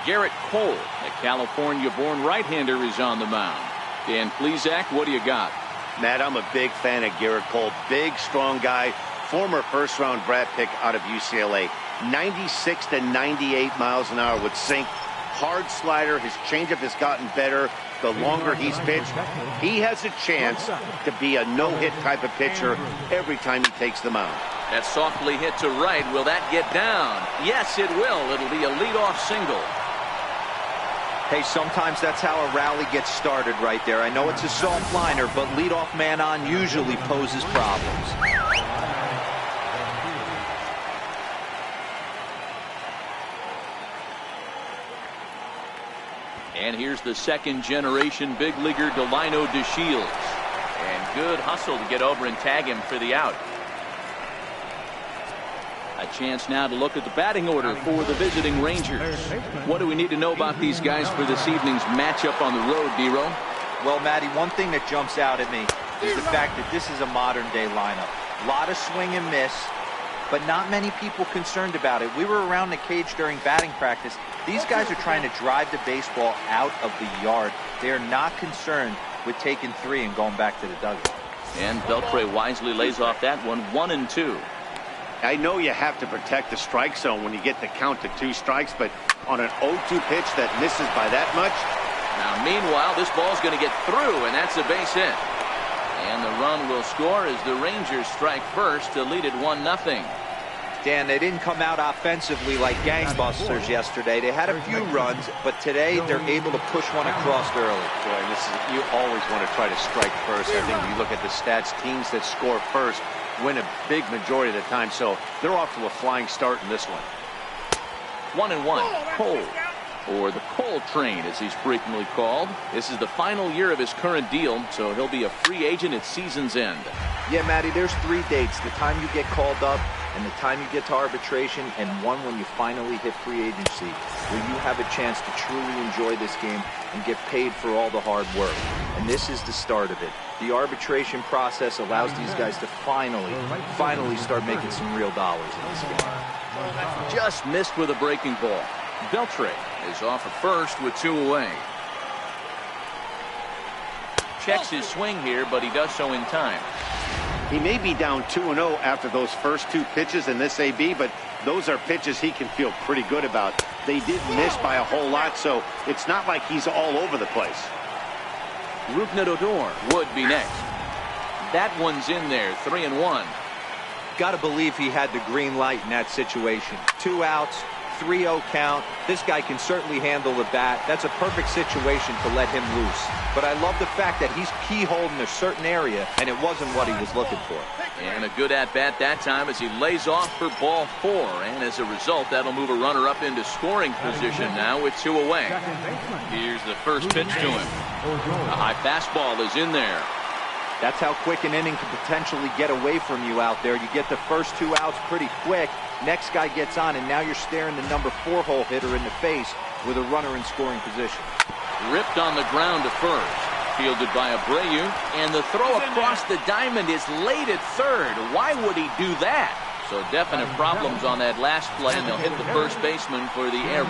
Garrett Cole, a California-born right-hander, is on the mound. Dan Plesac, what do you got? Matt, I'm a big fan of Garrett Cole. Big, strong guy. Former first-round draft pick out of UCLA. 96 to 98 miles an hour with sink. Hard slider. His changeup has gotten better the longer he's pitched. He has a chance to be a no-hit type of pitcher every time he takes the mound. That's softly hit to right. Will that get down? Yes, it will. It'll be a leadoff single. Hey, sometimes that's how a rally gets started right there. I know it's a soft liner, but leadoff man on usually poses problems. And here's the second-generation big leaguer Delino DeShields. And good hustle to get over and tag him for the out. A chance now to look at the batting order for the visiting Rangers. What do we need to know about these guys for this evening's matchup on the road, D-Row? Well, Matty, one thing that jumps out at me is the fact that this is a modern-day lineup. A lot of swing and miss, but not many people concerned about it. We were around the cage during batting practice. These guys are trying to drive the baseball out of the yard. They are not concerned with taking 3 and going back to the dugout. And Beltre wisely lays off that one, 1-2. I know you have to protect the strike zone when you get the count to 2 strikes, but on an 0-2 pitch that misses by that much. Now, meanwhile, this ball's going to get through, and that's a base hit. And the run will score as the Rangers strike first to lead it 1-0. Dan, they didn't come out offensively like gangbusters yesterday. They had a few runs, but today they're able to push one across early. Boy, you always want to try to strike first. I think you look at the stats, teams that score first win a big majority of the time, so they're off to a flying start in this one. 1-1. Cole, or the Cole train as he's frequently called. This is the final year of his current deal, so he'll be a free agent at season's end. Yeah, Matty, there's 3 dates: the time you get called up, and the time you get to arbitration, and one when you finally hit free agency, where you have a chance to truly enjoy this game and get paid for all the hard work. And this is the start of it. The arbitration process allows these guys to finally start making some real dollars in this game. Just missed with a breaking ball. Beltre is off at first with 2 away. Checks his swing here, but he does so in time. He may be down 2-0 after those first 2 pitches in this AB, but those are pitches he can feel pretty good about. They did miss by a whole lot, so it's not like he's all over the place. Rougned Odor would be next. That one's in there, 3-1. Got to believe he had the green light in that situation. 2 outs, 3-0 count. This guy can certainly handle the bat. That's a perfect situation to let him loose. But I love the fact that he's keyholed in a certain area, and it wasn't what he was looking for. And a good at-bat that time as he lays off for ball 4. And as a result, that'll move a runner up into scoring position now with 2 away. Here's the first pitch to him. A high fastball is in there. That's how quick an inning can potentially get away from you out there. You get the first 2 outs pretty quick. Next guy gets on, and now you're staring the number 4 hole hitter in the face with a runner in scoring position. Ripped on the ground to first. Fielded by Abreu, and the throw across the diamond is late at third. Why would he do that? So definite problems on that last play, and they'll hit the first baseman for the error.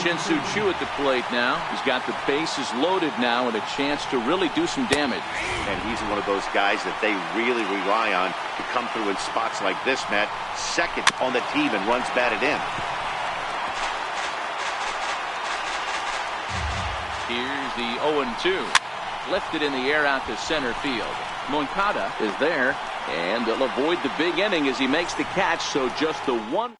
Shin-Soo Choo at the plate now. He's got the bases loaded now and a chance to really do some damage. And he's one of those guys that they really rely on to come through in spots like this, Matt. Second on the team and runs batted in. Here's the 0-2. Lifted in the air out to center field. Moncada is there, and they'll avoid the big inning as he makes the catch. So just the 1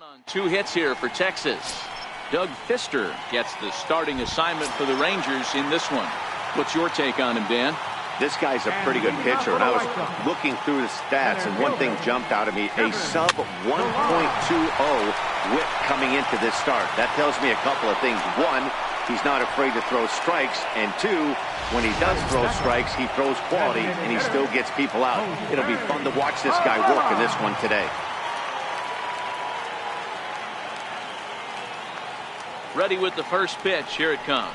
on 2 hits here for Texas. Doug Fister gets the starting assignment for the Rangers in this one. What's your take on him, Dan? This guy's a pretty good pitcher, and I was looking through the stats, and one thing jumped out at me: a sub 1.20 whip coming into this start. That tells me a couple of things. 1, he's not afraid to throw strikes, and 2, when he does throw strikes, he throws quality, and he still gets people out. It'll be fun to watch this guy work in this one today. Ready with the first pitch. Here it comes.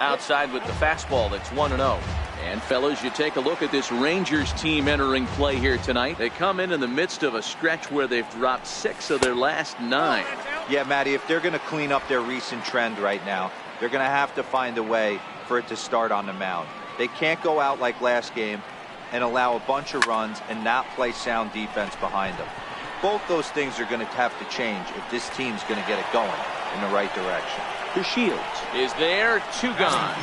Outside with the fastball. That's 1-0. And fellas, you take a look at this Rangers team entering play here tonight. They come in the midst of a stretch where they've dropped 6 of their last 9. Yeah, Matty, if they're going to clean up their recent trend right now, they're going to have to find a way for it to start on the mound. They can't go out like last game and allow a bunch of runs and not play sound defense behind them. Both those things are going to have to change if this team's going to get it going in the right direction. The Shields is there, 2 gone.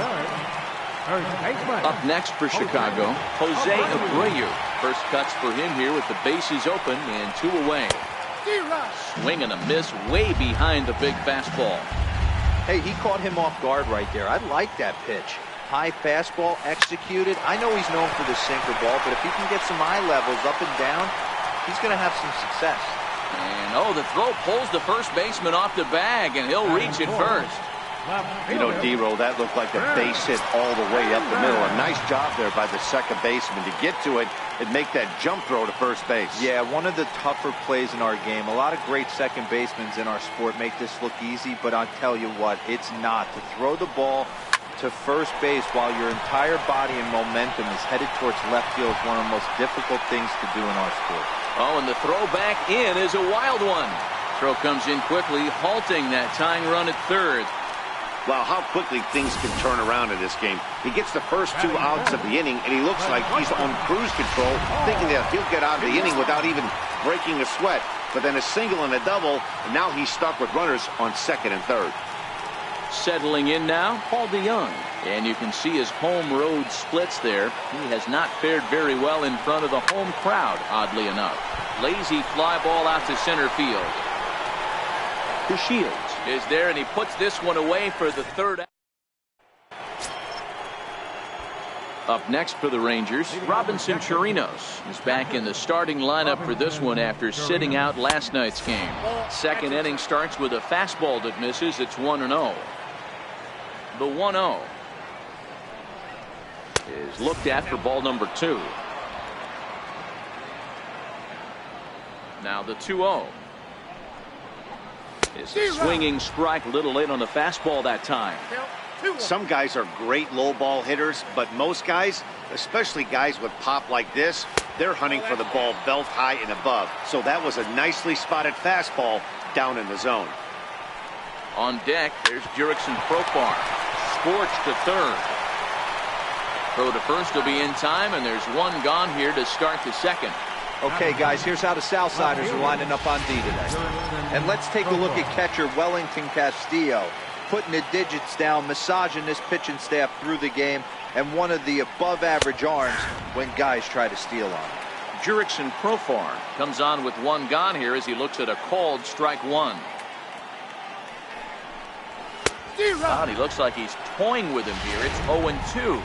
Up next for Chicago, Jose Abreu. First cuts for him here with the bases open and 2 away. Swing and a miss way behind the big fastball. Hey, he caught him off guard right there. I like that pitch. High fastball executed. I know he's known for the sinker ball, but if he can get some eye levels up and down, he's going to have some success. And the throw pulls the first baseman off the bag, and he'll reach it first. You know, D-Roll, that looked like a base hit all the way up the middle. A nice job there by the second baseman to get to it and make that jump throw to first base. Yeah, one of the tougher plays in our game. A lot of great second basemen in our sport make this look easy, but I'll tell you what, it's not. To throw the ball to first base while your entire body and momentum is headed towards left field is one of the most difficult things to do in our sport. And the throw back in is a wild one. Throw comes in quickly, halting that tying run at third. Wow, how quickly things can turn around in this game. He gets the first 2 outs of the inning, and he looks like he's on cruise control, thinking that he'll get out of the inning without even breaking a sweat. But then a single and a double, and now he's stuck with runners on second and third. Settling in now, Paul DeYoung. And you can see his home road splits there. He has not fared very well in front of the home crowd, oddly enough. Lazy fly ball out to center field. The Shields is there, and he puts this one away for the third out. Up next for the Rangers, Robinson Chirinos is back in the starting lineup for this one after sitting out last night's game. Second inning starts with a fastball that misses. It's 1-0. The 1-0 is looked at for ball number 2. Now the 2-0. It's a swinging strike, a little late on the fastball that time. Some guys are great low ball hitters, but most guys, especially guys with pop like this, they're hunting for the ball belt high and above. So that was a nicely spotted fastball down in the zone. On deck, there's Jurickson Profar. Scorched to third. Throw to first will be in time, and there's 1 gone here to start the second. Okay, guys, here's how the Southsiders are lining up on D today. And let's take a look at catcher Wellington Castillo, putting the digits down, massaging this pitching staff through the game, and one of the above-average arms when guys try to steal on him. Jurickson Profar comes on with 1 gone here as he looks at a called strike 1. He looks like he's toying with him here. It's 0-2.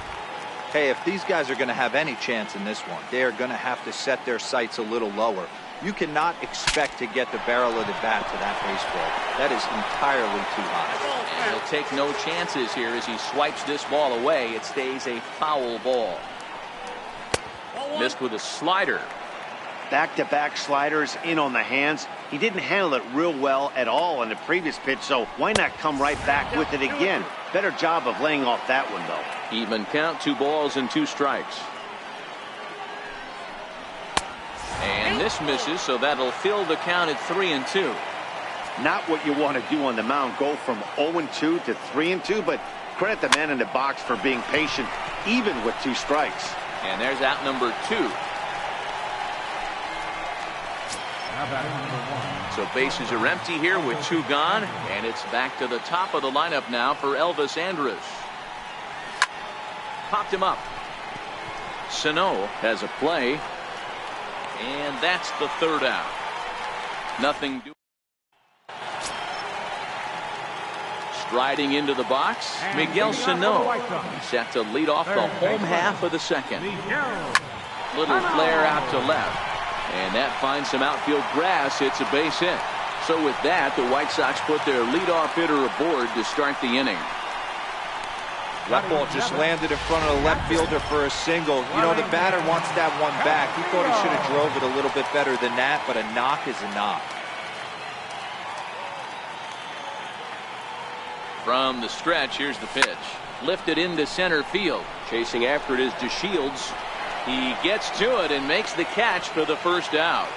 Hey, if these guys are going to have any chance in this one, they are going to have to set their sights a little lower. You cannot expect to get the barrel of the bat to that baseball. That is entirely too high. And he'll take no chances here as he swipes this ball away. It stays a foul ball. Missed with a slider. Back-to-back sliders in on the hands. He didn't handle it real well at all on the previous pitch, so why not come right back with it again? Better job of laying off that one, though. Even count, 2 balls and 2 strikes. And this misses, so that'll fill the count at 3-2. Not what you want to do on the mound, go from 0-2 to 3-2, but credit the man in the box for being patient, even with 2 strikes. And there's out number 2. So bases are empty here with 2 gone, and it's back to the top of the lineup now for Elvis Andrus. Popped him up. Sano has a play, and that's the 3rd out. Nothing doing. Striding into the box, Miguel Sano set to lead off the home half of the second. Little flare out to left. And that finds some outfield grass. It's a base hit. So with that, the White Sox put their leadoff hitter aboard to start the inning. That ball just landed in front of the left fielder for a single. You know, the batter wants that one back. He thought he should have drove it a little bit better than that, but a knock is a knock. From the stretch, here's the pitch. Lifted into center field. Chasing after it is DeShields. He gets to it and makes the catch for the 1st out.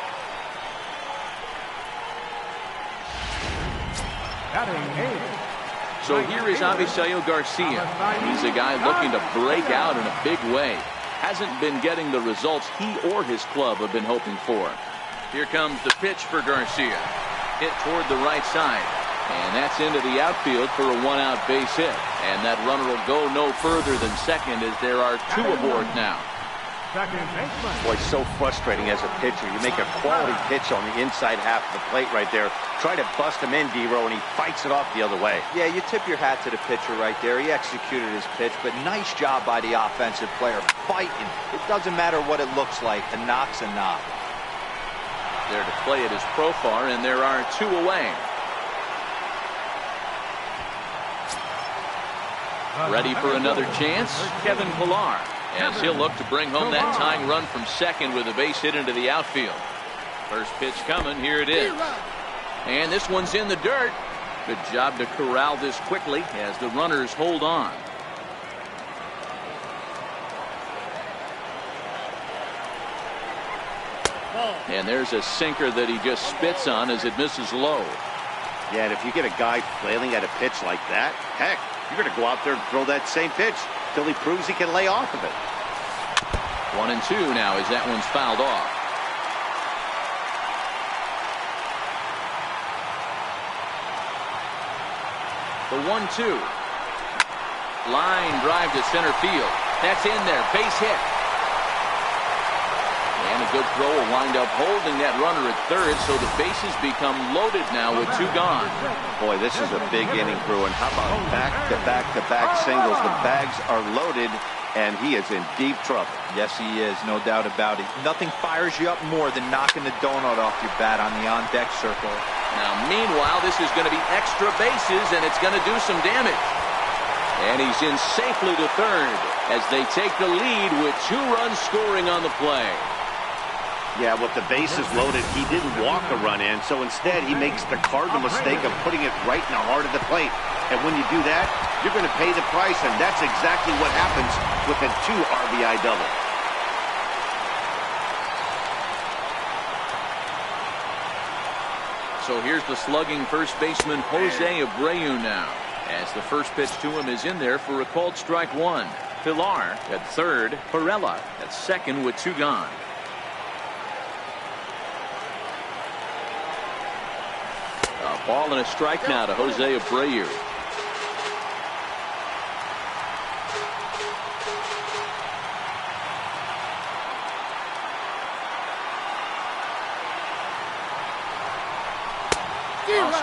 So here is Avisail Garcia. He's a guy looking to break out in a big way. Hasn't been getting the results he or his club have been hoping for. Here comes the pitch for Garcia. Hit toward the right side. And that's into the outfield for a one-out base hit. And that runner will go no further than second as there are two aboard now. Boy, so frustrating as a pitcher. You make a quality pitch on the inside half of the plate right there. Try to bust him in, D-Row, and he fights it off the other way. Yeah, you tip your hat to the pitcher right there. He executed his pitch, but nice job by the offensive player. Fighting. It doesn't matter what it looks like. A knock's a knock. There to play it is Profar, and there are two away. Ready for another chance, Kevin Pillar, as he'll look to bring home that tying run from second with a base hit into the outfield. First pitch coming, here it is. And this one's in the dirt. Good job to corral this quickly as the runners hold on. And there's a sinker that he just spits on as it misses low. Yeah, and if you get a guy flailing at a pitch like that, heck, you're going to go out there and throw that same pitch till he proves he can lay off of it. 1-2 now as that one's fouled off. The 1-2. Line drive to center field. That's in there. Base hit. And a good throw will wind up holding that runner at third, so the bases become loaded now with two gone. Boy, this is a big inning, Bruin. How about back-to-back-to-back singles? The bags are loaded, and he is in deep trouble. Yes, he is. No doubt about it. Nothing fires you up more than knocking the donut off your bat on the on-deck circle. Now, meanwhile, this is going to be extra bases, and it's going to do some damage. And he's in safely to third as they take the lead with 2 runs scoring on the play. Yeah, with the bases loaded, he didn't walk a run in, so instead he makes the cardinal mistake of putting it right in the heart of the plate. And when you do that, you're going to pay the price, and that's exactly what happens with a 2 RBI double. So here's the slugging first baseman Jose Abreu now, as the first pitch to him is in there for a called strike 1. Pillar at third, Pirela at second with 2 gone. A ball and a strike now to Jose Abreu.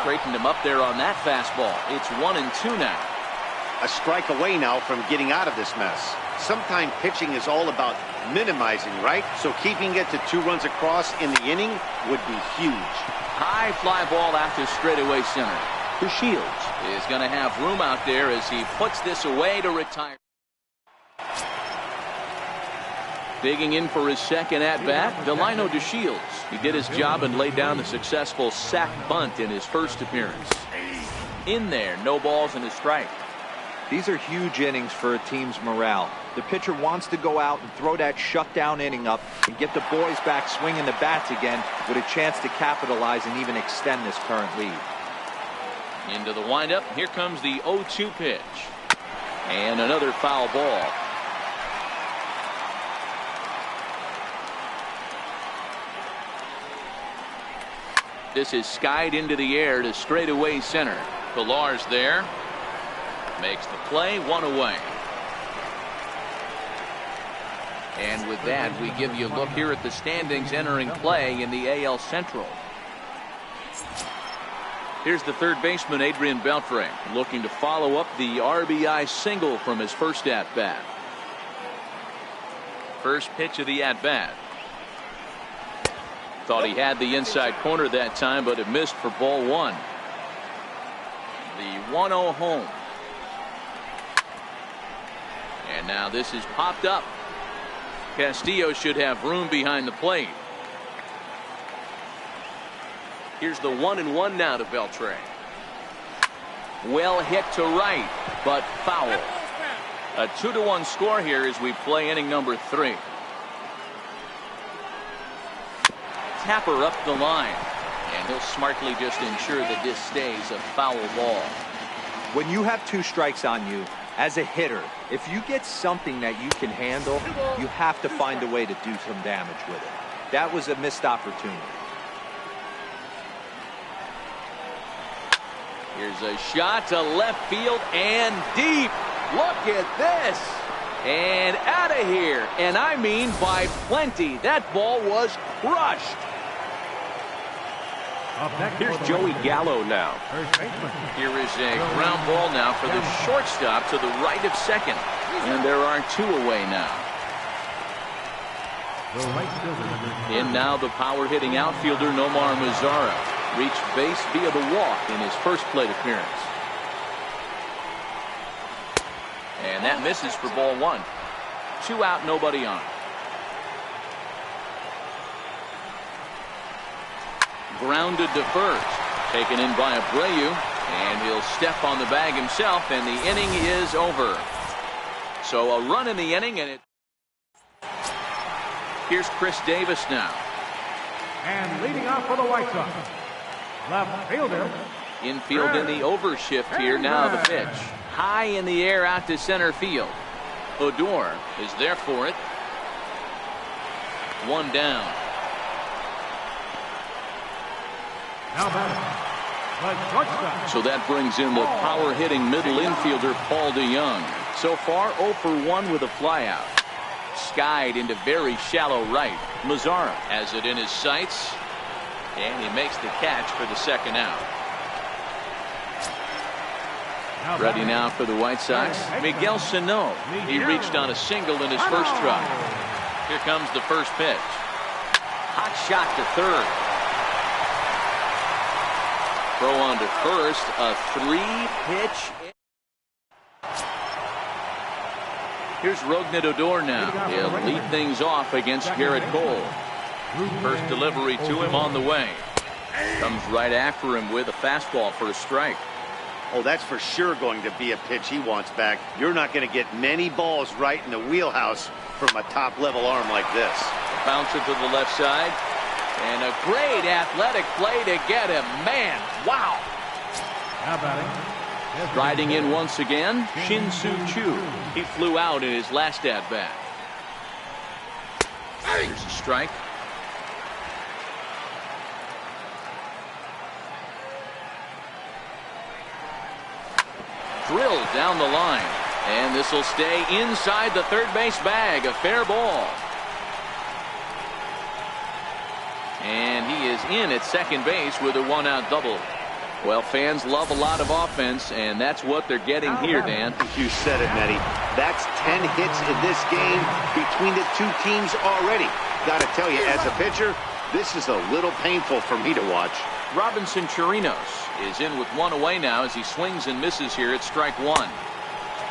Straightened him up there on that fastball. It's 1-2 now. A strike away now from getting out of this mess. Sometimes pitching is all about minimizing, right? So keeping it to 2 runs across in the inning would be huge. High fly ball out to straightaway center. The Shields is going to have room out there as he puts this away to retire. Digging in for his second at-bat, Delino DeShields. He did his job and laid down the successful sac bunt in his first appearance. In there, no balls and a strike. These are huge innings for a team's morale. The pitcher wants to go out and throw that shutdown inning up and get the boys back swinging the bats again with a chance to capitalize and even extend this current lead. Into the windup. Here comes the 0-2 pitch. And another foul ball. This is skied into the air to straightaway center. Pillar's there. Makes the play, 1 away. And with that, we give you a look here at the standings entering play in the AL Central. Here's the third baseman, Adrian Beltre, looking to follow up the RBI single from his first at-bat. First pitch of the at-bat. Thought he had the inside corner that time, but it missed for ball 1. The 1-0 home. And now this is popped up. Castillo should have room behind the plate. Here's the 1-1 now to Beltre. Well hit to right, but foul. A 2-1 score here as we play inning number 3. Tapper up the line. And he'll smartly just ensure that this stays a foul ball. When you have 2 strikes on you, as a hitter, if you get something that you can handle, you have to find a way to do some damage with it. That was a missed opportunity. Here's a shot to left field and deep. Look at this. And out of here. And I mean by plenty. That ball was crushed. Here's Joey Gallo now. Here is a ground ball now for the shortstop to the right of second. And there are 2 away now. In now the power-hitting outfielder Nomar Mazara. Reached base via the walk in his first plate appearance. And that misses for ball 1. 2 out, nobody on. Grounded to first. Taken in by Abreu. And he'll step on the bag himself, and the inning is over. So a run in the inning, and here's Chris Davis now. And leading off for the White Sox, left fielder. Infield in the overshift here. Now the pitch. High in the air out to center field. Odor is there for it. 1 down. Now batting, the shortstop. So that brings in the power-hitting middle infielder Paul DeYoung. So far 0 for 1 with a flyout. Skied into very shallow right. Mazara has it in his sights. And he makes the catch for the second out. Ready now for the White Sox, Miguel Sano. He reached on a single in his first try. Here comes the first pitch. Hot shot to third. Throw on to first. A 3-pitch. Here's Rougned Odor now. He'll lead things off against Garrett Cole. First delivery to him on the way. Comes right after him with a fastball for a strike. Oh, that's for sure going to be a pitch he wants back. You're not going to get many balls right in the wheelhouse from a top-level arm like this. Bounce it to the left side. And a great athletic play to get him. Man, wow. Now batting, Riding in once again, Shin-Soo Choo. He flew out in his last at-bat. Here's a strike. Drilled down the line. And this will stay inside the third base bag. A fair ball. And he is in at second base with a 1-out double. Well, fans love a lot of offense, and that's what they're getting here, Dan. You said it, Matty. That's 10 hits in this game between the 2 teams already. Got to tell you, as a pitcher, this is a little painful for me to watch. Robinson Chirinos is in with 1 away now as he swings and misses here at strike 1.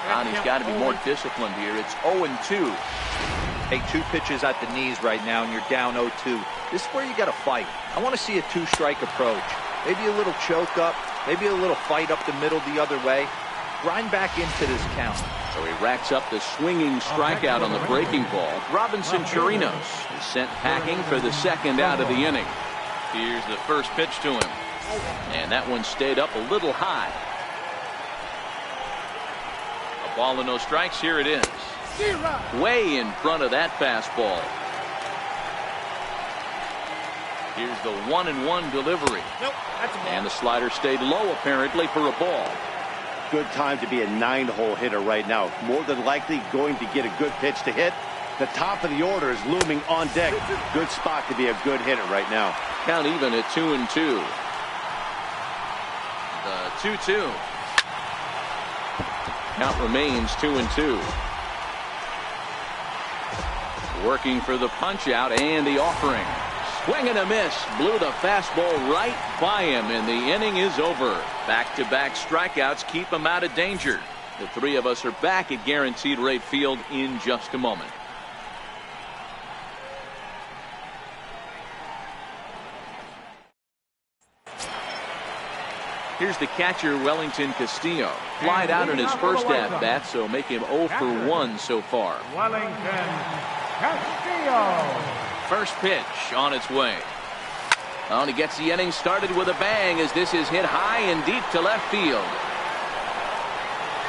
And he's got to be more disciplined here. It's 0-2. Hey, 2 pitches at the knees right now, and you're down 0-2. This is where you got to fight. I want to see a 2-strike approach. Maybe a little choke up, maybe a little fight up the middle the other way. Grind back into this count. So he racks up the swinging strikeout on the breaking ball. Robinson Chirinos is sent packing for the second out of the inning. Here's the first pitch to him. And that one stayed up a little high. A ball and no strikes. Here it is. Way in front of that fastball. Here's the 1-1 delivery. And the slider stayed low apparently for a ball. Good time to be a 9-hole hitter right now. More than likely going to get a good pitch to hit. The top of the order is looming on deck. Good spot to be a good hitter right now. Count even at 2-2. The 2-2. Count remains 2-2. Working for the punch out and the offering. Swing and a miss. Blew the fastball right by him, and the inning is over. Back-to-back strikeouts keep him out of danger. The 3 of us are back at Guaranteed Rate Field in just a moment. Here's the catcher, Wellington Castillo. Flied out in his first at-bat, so make him 0 for 1 so far. Wellington Castillo. First pitch on its way. Oh, and he gets the inning started with a bang as this is hit high and deep to left field.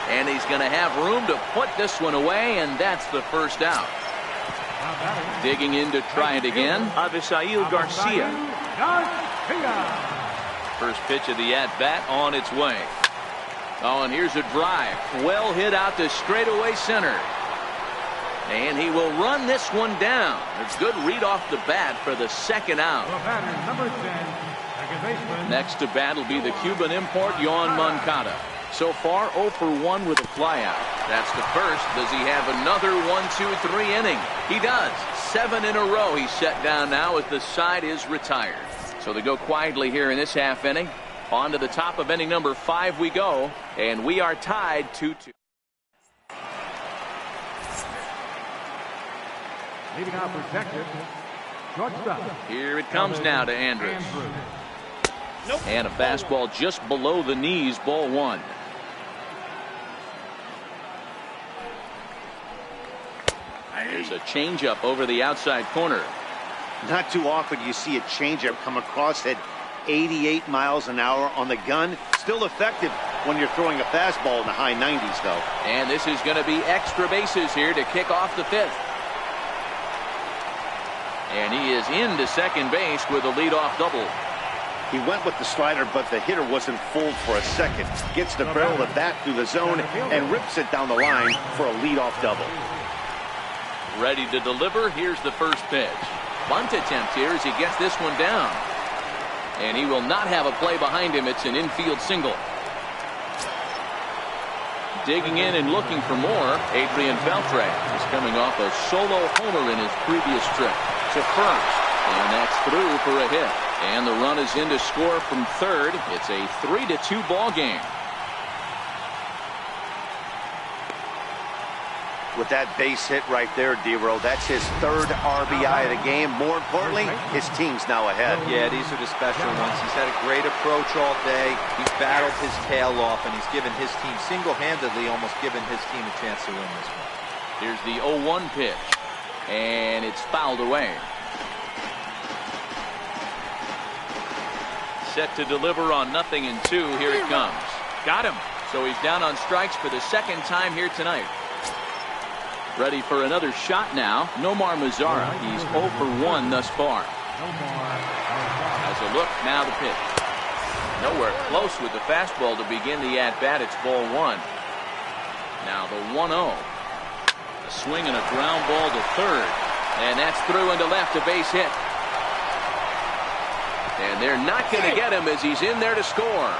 And he's going to have room to put this one away, and that's the first out. Digging in to try it again, Avisail Garcia. First pitch of the at-bat on its way. Oh, and here's a drive. Well hit out to straightaway center. And he will run this one down. A good read off the bat for the second out. Next to bat will be the Cuban import, Yoan Moncada. So far, 0 for 1 with a flyout. That's the first. Does he have another 1-2-3 inning? He does. 7 in a row he's set down now as the side is retired. So they go quietly here in this half inning. On to the top of inning number 5 we go. And we are tied 2-2. Leading off protected, shortstop. Here it comes now to Andrus. And a fastball just below the knees, ball 1. There's a changeup over the outside corner. Not too often you see a changeup come across at 88 miles an hour on the gun. Still effective when you're throwing a fastball in the high 90s, though. And this is going to be extra bases here to kick off the 5th. And he is into second base with a leadoff double. He went with the slider, but the hitter wasn't fooled for a second. Gets the barrel of the bat through the zone and rips it down the line for a leadoff double. Ready to deliver. Here's the first pitch. Bunt attempt here as he gets this one down. And he will not have a play behind him. It's an infield single. Digging in and looking for more, Adrian Beltre is coming off a solo homer in his previous trip to first. And that's through for a hit. And the run is in to score from third. It's a 3-2 ball game. With that base hit right there, D-Row, that's his 3rd RBI of the game. More importantly, his team's now ahead. Yeah, these are the special ones. He's had a great approach all day. He's battled his tail off, and he's given his team single-handedly, almost given his team a chance to win this one. Here's the 0-1 pitch. And it's fouled away. Set to deliver on 0-2. Here it comes. Got him. So he's down on strikes for the second time here tonight. Ready for another shot now. Nomar Mazara. He's 0 for 1 thus far. As a look, now the pitch. Nowhere close with the fastball to begin the at-bat. It's ball 1. Now the 1-0. A swing and a ground ball to third. And that's through into left, a base hit. And they're not going to get him as he's in there to score.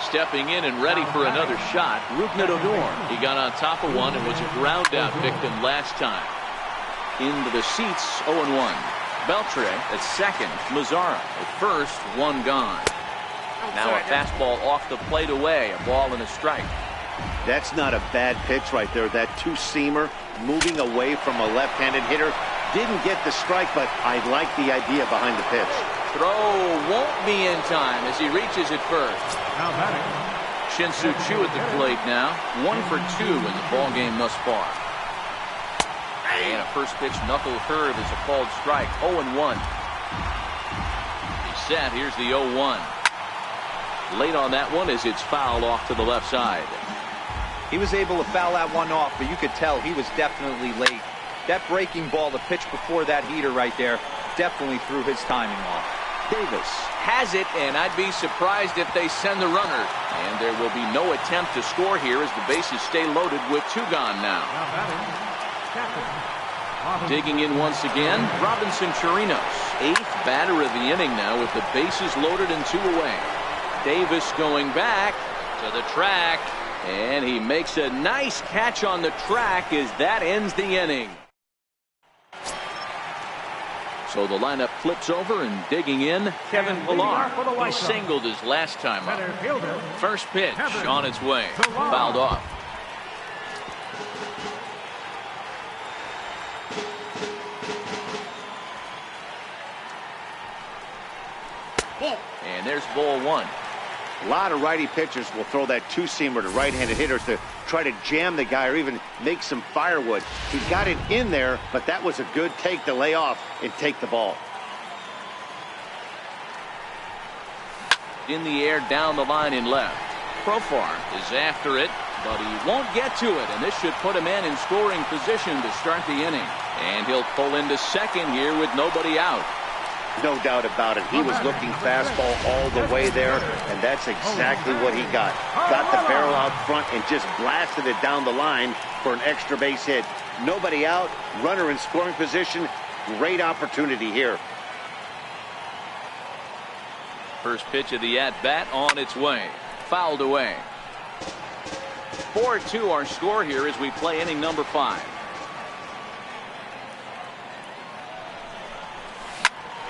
Stepping in and ready for another shot, Rougned Odor. He got on top of one and was a ground out victim last time. Into the seats, 0-1. Beltre at second, Mazara at first, 1 gone. Now a fastball off the plate away, a ball and a strike. That's not a bad pitch right there. That two-seamer moving away from a left-handed hitter. Didn't get the strike, but I like the idea behind the pitch. Throw won't be in time as he reaches it first. Now batting, Shin-Soo Choo at the plate now. 1 for 2 in the ball game thus far. And a first pitch knuckle curve is a called strike. 0-1. He's set. Here's the 0-1. Late on that one as it's fouled off to the left side. He was able to foul that one off, but you could tell he was definitely late. That breaking ball, the pitch before that heater right there, definitely threw his timing off. Davis has it, and I'd be surprised if they send the runner. And there will be no attempt to score here as the bases stay loaded with 2 gone now. now batting, captain. Digging in once again, Robinson Chirinos, 8th batter of the inning now with the bases loaded and 2 away. Davis going back to the track, and he makes a nice catch on the track as that ends the inning. So the lineup flips over and digging in, Kevin Pillar. He singled his last time up. First pitch on its way, fouled off. And there's ball 1. A lot of righty pitchers will throw that two-seamer to right-handed hitters to try to jam the guy or even make some firewood. He got it in there, but that was a good take to lay off and take the ball. In the air down the line in left. Profar is after it, but he won't get to it, and this should put a man in scoring position to start the inning. And he'll pull into second here with nobody out. No doubt about it. He was looking fastball all the way there, and that's exactly what he got. Got the barrel out front and just blasted it down the line for an extra base hit. Nobody out, runner in scoring position. Great opportunity here. First pitch of the at-bat on its way. Fouled away. 4-2 our score here as we play inning number 5.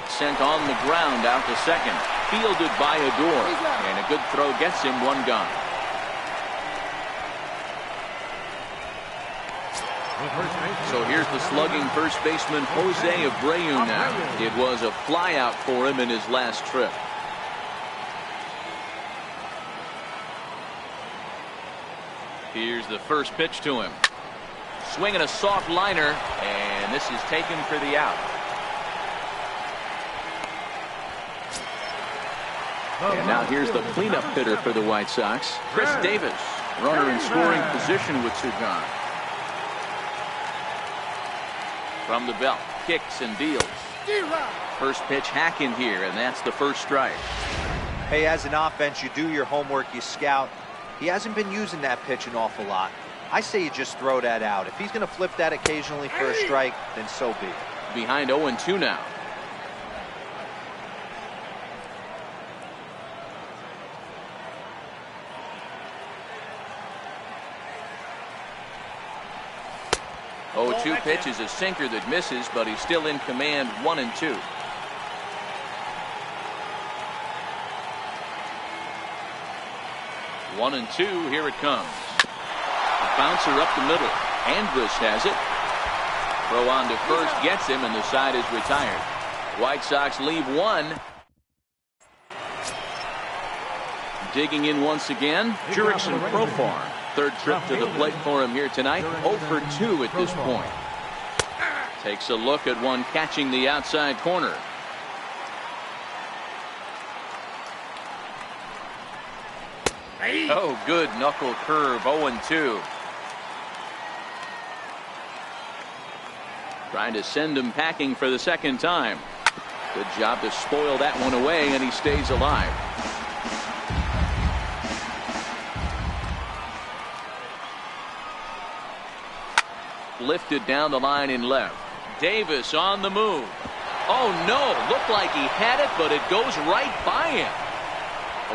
Sent on the ground out to second. Fielded by Adore. And a good throw gets him one gone. So here's the slugging first baseman Jose Abreu now. It was a flyout for him in his last trip. Here's the first pitch to him. Swinging a soft liner, and this is taken for the out. And now here's the cleanup hitter for the White Sox, Chris Davis. Runner in scoring position with Jugón. From the belt, kicks and deals. First pitch hack in here, and that's the first strike. Hey, as an offense, you do your homework, you scout. He hasn't been using that pitch an awful lot. I say you just throw that out. If he's going to flip that occasionally for a strike, then so be it. Behind 0-2 now. Oh, 2 pitch is a sinker that misses, but he's still in command. 1-2. One and two, here it comes. A bouncer up the middle. Andrus has it. Throw on to first gets him, and the side is retired. White Sox leave one. Digging in once again, Jurickson Profar. Third trip to the plate for him here tonight. 0 for 2 at this point. Takes a look at one catching the outside corner. Oh, good knuckle curve. 0-2. Trying to send him packing for the second time. Good job to spoil that one away, and he stays alive. Lifted down the line in left. Davis on the move. Oh no, looked like he had it, but it goes right by him.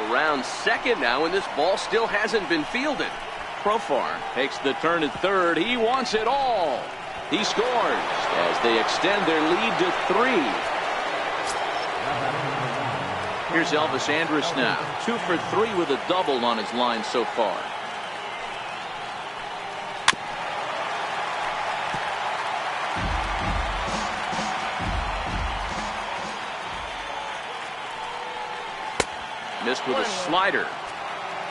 Around second now, and this ball still hasn't been fielded. Profar takes the turn at third. He wants it all. He scores as they extend their lead to 3. Here's Elvis Andrus now. 2 for 3 with a double on his line so far. Missed with a slider.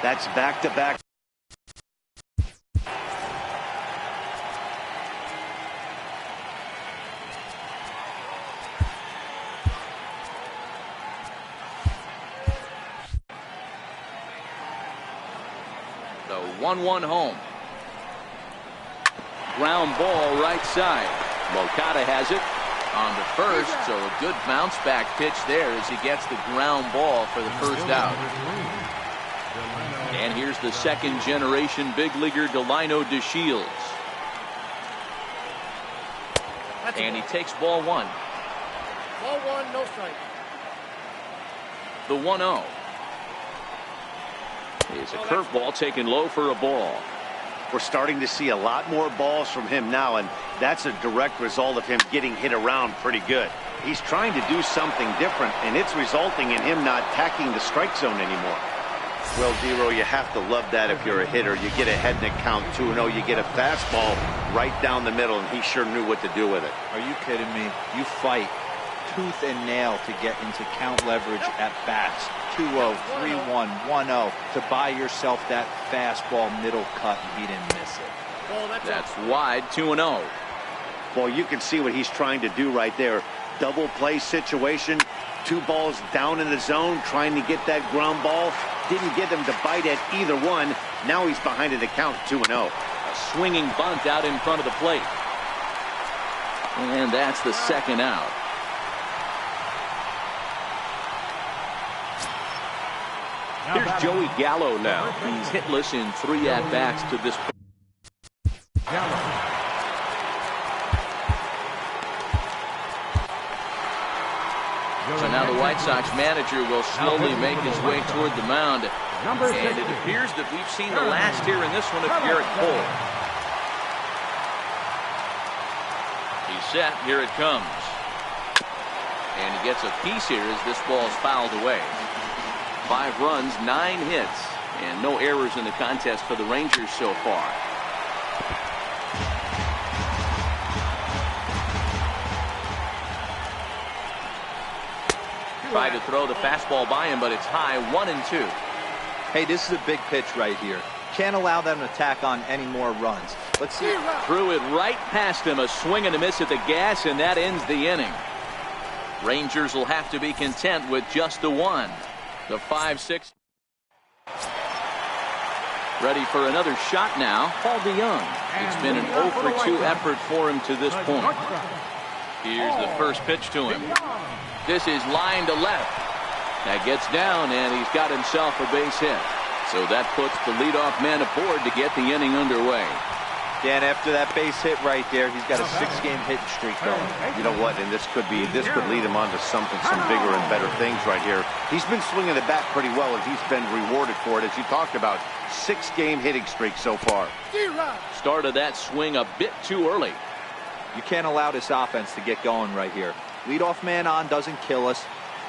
That's back-to-back. The 1-1 home. Ground ball right side. Moncada has it. On to first, so a good bounce back pitch there as he gets the ground ball for the first out. And here's the second generation big leaguer Delino DeShields. And he takes ball 1. Ball 1, no strike. The 1-0 is a curveball taken low for a ball. We're starting to see a lot more balls from him now, and that's a direct result of him getting hit around pretty good. He's trying to do something different, and it's resulting in him not attacking the strike zone anymore. Well, Dero, you have to love that if you're a hitter. You get ahead in the count 2-0, you get a fastball right down the middle, and he sure knew what to do with it. Are you kidding me? You fight tooth and nail to get into count leverage at bats. 2-0, 3-1, 1-0 to buy yourself that fastball middle cut, and he didn't miss it. That's wide, 2-0. Well, you can see what he's trying to do right there. Double play situation. 2 balls down in the zone, trying to get that ground ball. Didn't get him to bite at either one. Now he's behind in the count, 2-0. A swinging bunt out in front of the plate. And that's the second out. Here's Joey Gallo now. He's hitless in 3 at-bats to this point. So now the White Sox manager will slowly make his way toward the mound. And it appears that we've seen the last here in this one of Garrett Cole. He's set. Here it comes. And he gets a piece here as this ball's fouled away. 5 runs, 9 hits, and no errors in the contest for the Rangers so far. Tried to throw the fastball by him, but it's high, 1-2. Hey, this is a big pitch right here. Can't allow them to tack on any more runs. Let's see. Threw it right past him, a swing and a miss at the gas, and that ends the inning. Rangers will have to be content with just the 1. The 5-6. Ready for another shot now, Paul DeYoung. It's been an 0-for-2 effort for him to this point. Here's the first pitch to him. This is line to left. That gets down, and he's got himself a base hit. So that puts the leadoff man aboard to get the inning underway. Dan, after that base hit right there, he's got a 6-game hitting streak going. You know what? And this could lead him on to some bigger and better things right here. He's been swinging the bat pretty well, and he's been rewarded for it, as you talked about. 6-game hitting streak so far. Started that swing a bit too early. You can't allow this offense to get going right here. Leadoff man on doesn't kill us.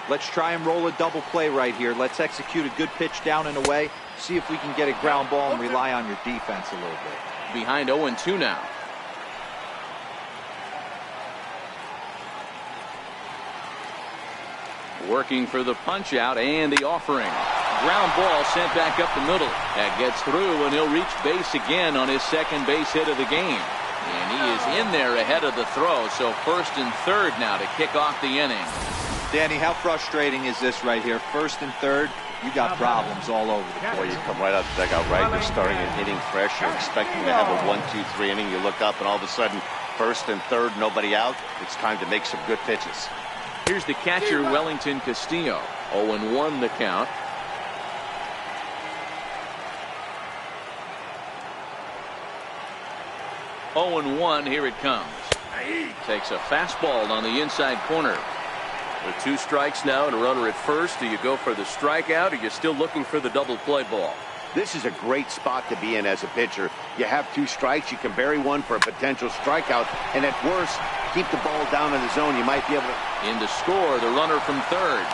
Let's try and roll a double play right here. Let's execute a good pitch down and away. See if we can get a ground ball and rely on your defense a little bit. Behind 0-2 now. Working for the punch out and the offering. Ground ball sent back up the middle. That gets through, and he'll reach base again on his second base hit of the game. And he is in there ahead of the throw, so first and third now to kick off the inning. Danny, how frustrating is this right here? First and third, you got problems all over the place. Boy, you come right out the dugout, right? You're starting an inning fresh. You're expecting to have a 1-2-3 inning. You look up, and all of a sudden, first and third, nobody out. It's time to make some good pitches. Here's the catcher, Wellington Castillo. 0-1 the count. Here it comes. Takes a fastball on the inside corner. With 2 strikes now and a runner at first, do you go for the strikeout, or are you still looking for the double play ball? This is a great spot to be in as a pitcher. You have 2 strikes, you can bury one for a potential strikeout, and at worst, keep the ball down in the zone. You might be able to... In to score, the runner from third.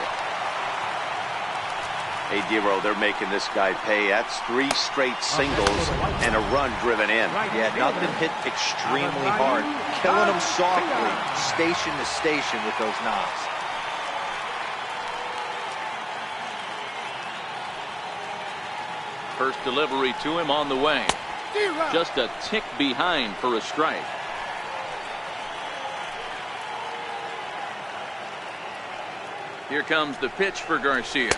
Hey, Dero, they're making this guy pay. That's 3 straight singles and a run driven in. Yeah, nothing hit extremely hard. Killing him softly, station to station with those knocks. First delivery to him on the way. Just a tick behind for a strike. Here comes the pitch for Garcia.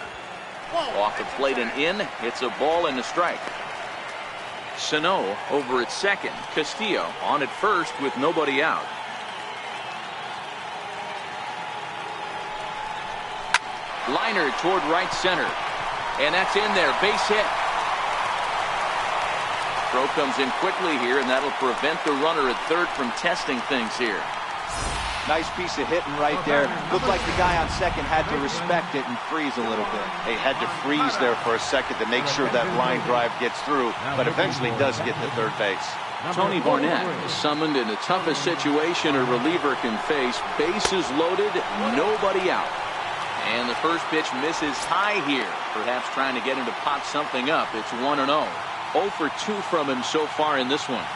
Off the plate and in. It's a ball and a strike. Sano over at second. Castillo on at first with nobody out. Liner toward right center. And that's in there. Base hit. Throw comes in quickly here, and that'll prevent the runner at third from testing things here. Nice piece of hitting right there. Looked like the guy on second had to respect it and freeze a little bit. He had to freeze there for a second to make sure that line drive gets through, but eventually does get to third base. Tony Barnett is summoned in the toughest situation a reliever can face. Bases loaded, nobody out. And the first pitch misses high here, perhaps trying to get him to pop something up. It's 1-0. 0 for 2 from him so far in this one.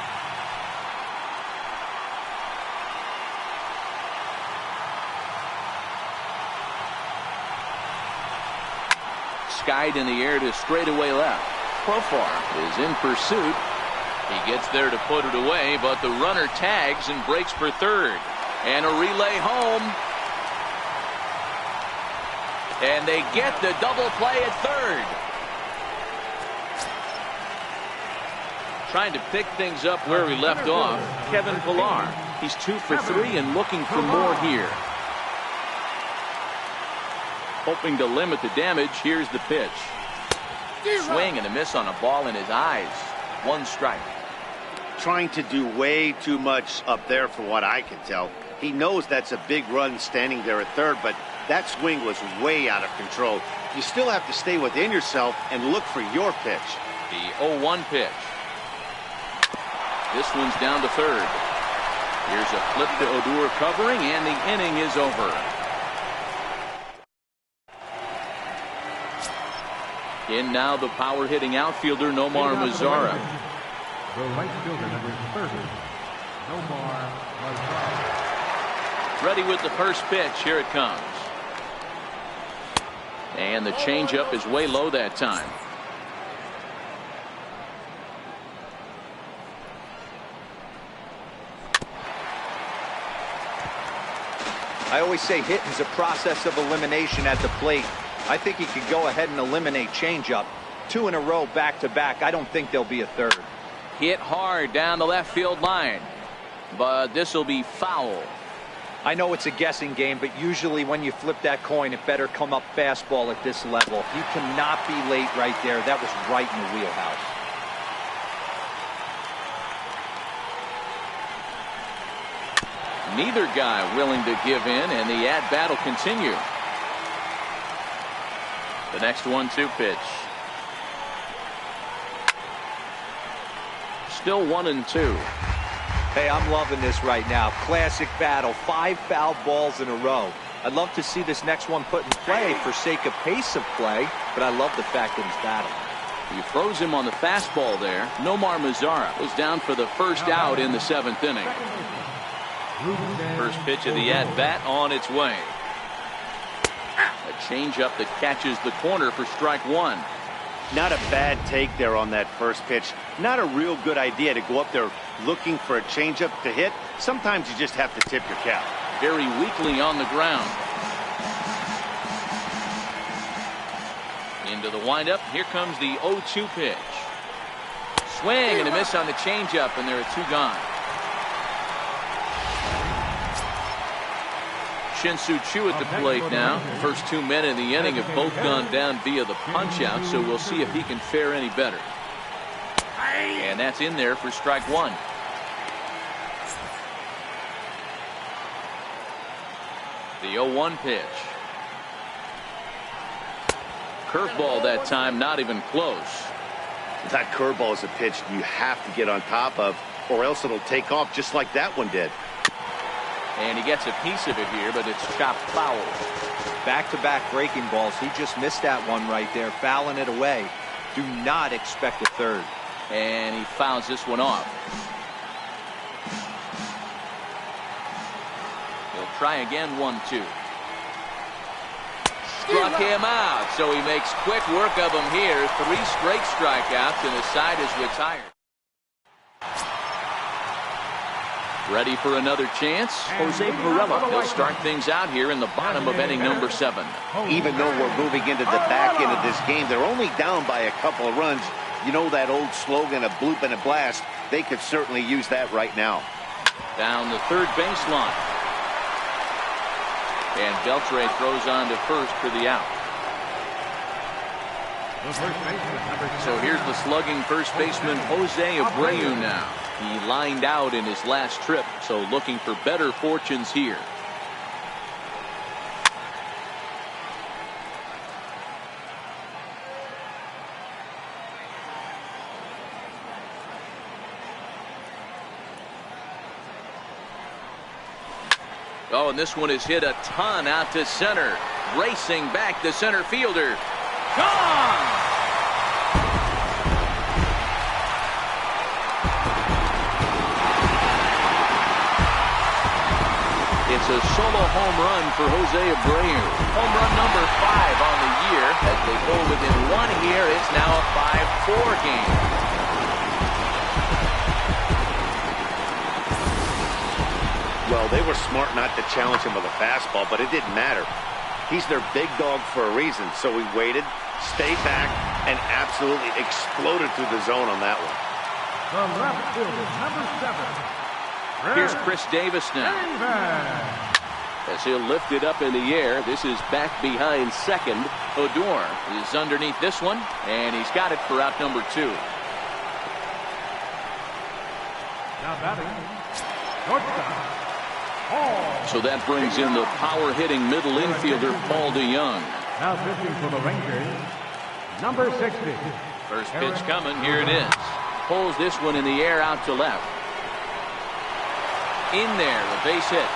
skied in the air to straightaway left. Profar is in pursuit. He gets there to put it away, but the runner tags and breaks for third. And a relay home. And they get the double play at third. Trying to pick things up where we left off, Kevin Pillar. He's 2 for 3 and looking for more here. Hoping to limit the damage. Here's the pitch. Swing and a miss on a ball in his eyes. 1 strike. Trying to do way too much up there for what I can tell. He knows that's a big run standing there at third, but that swing was way out of control. You still have to stay within yourself and look for your pitch. The 0-1 pitch. This one's down to third. Here's a flip to Odor covering, and the inning is over. In now the power-hitting outfielder, Nomar Mazara. The right fielder, number 30, Nomar Mazara. Ready with the first pitch. Here it comes. And the changeup is way low that time. I always say hitting's a process of elimination at the plate. I think he could go ahead and eliminate changeup. 2 in a row back-to-back. I don't think there'll be a third. Hit hard down the left field line. But this will be foul. I know it's a guessing game, but usually when you flip that coin, it better come up fastball at this level. He cannot be late right there. That was right in the wheelhouse. Neither guy willing to give in, and the at-bat will continue. The next 1-2 pitch. Still 1-2. Hey, I'm loving this right now. Classic battle. 5 foul balls in a row. I'd love to see this next one put in play for sake of pace of play, but I love the fact that he's battling. He throws him on the fastball there. Nomar Mazara was down for the first out in the 7th inning. First pitch of the at-bat on its way. A changeup that catches the corner for strike 1. Not a bad take there on that first pitch. Not a real good idea to go up there looking for a changeup to hit. Sometimes you just have to tip your cap. Very weakly on the ground. Into the windup. Here comes the 0-2 pitch. Swing and a miss on the changeup, and there are 2 gone. Shin-Soo Choo at the plate now. First 2 men in the inning have both gone down via the punch-out, so we'll see if he can fare any better. And that's in there for strike 1. The 0-1 pitch. Curveball that time, not even close. That curveball is a pitch you have to get on top of, or else it'll take off just like that one did. And he gets a piece of it here, but it's chopped foul. Back-to-back breaking balls. He just missed that one right there, fouling it away. Do not expect a third. And he fouls this one off. He'll try again, 1-2. Struck him out, so he makes quick work of him here. 3 straight strikeouts, and the side is retired. Ready for another chance? Jose Pirela. He'll start things out here in the bottom of inning number 7. Even though we're moving into the back end of this game, they're only down by a couple of runs. You know that old slogan, a bloop and a blast. They could certainly use that right now. Down the third baseline. And Beltre throws on to first for the out. So here's the slugging first baseman, Jose Abreu now. He lined out in his last trip, so looking for better fortunes here. Oh, and this one is hit a ton out to center. Racing back the center fielder. Gone! It's a solo home run for Jose Abreu. Home run number 5 on the year. As they go within 1 here, it's now a 5-4 game. Well, they were smart not to challenge him with a fastball, but it didn't matter. He's their big dog for a reason, so he waited, stayed back, and absolutely exploded through the zone on that one. The left fielder, number 7. Here's Chris Davis now. As he'll lift it up in the air, this is back behind second. Odor is underneath this one, and he's got it for out number 2. Now batting, shortstop. So that brings in the power-hitting middle infielder, Paul DeYoung. Now pitching for the Rangers, number 60. First pitch coming. Here it is. Pulls this one in the air out to left. In there, a base hit.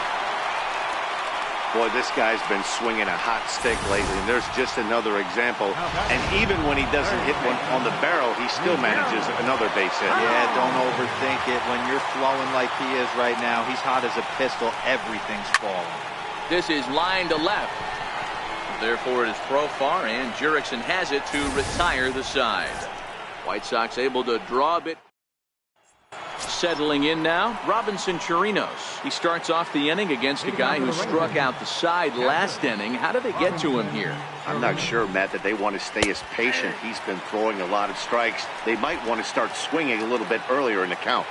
Boy, this guy's been swinging a hot stick lately, and there's just another example. And even when he doesn't hit one on the barrel, he still manages another base hit. Yeah, don't overthink it. When you're flowing like he is right now, he's hot as a pistol. Everything's falling. This is line to left. Therefore, it is Profar, and Jurickson has it to retire the side. White Sox able to draw a bit. Settling in now, Robinson Chirinos. He starts off the inning against a guy who struck out the side last inning. How do they get to him here? I'm not sure, Matt, that they want to stay as patient. He's been throwing a lot of strikes. They might want to start swinging a little bit earlier in the count.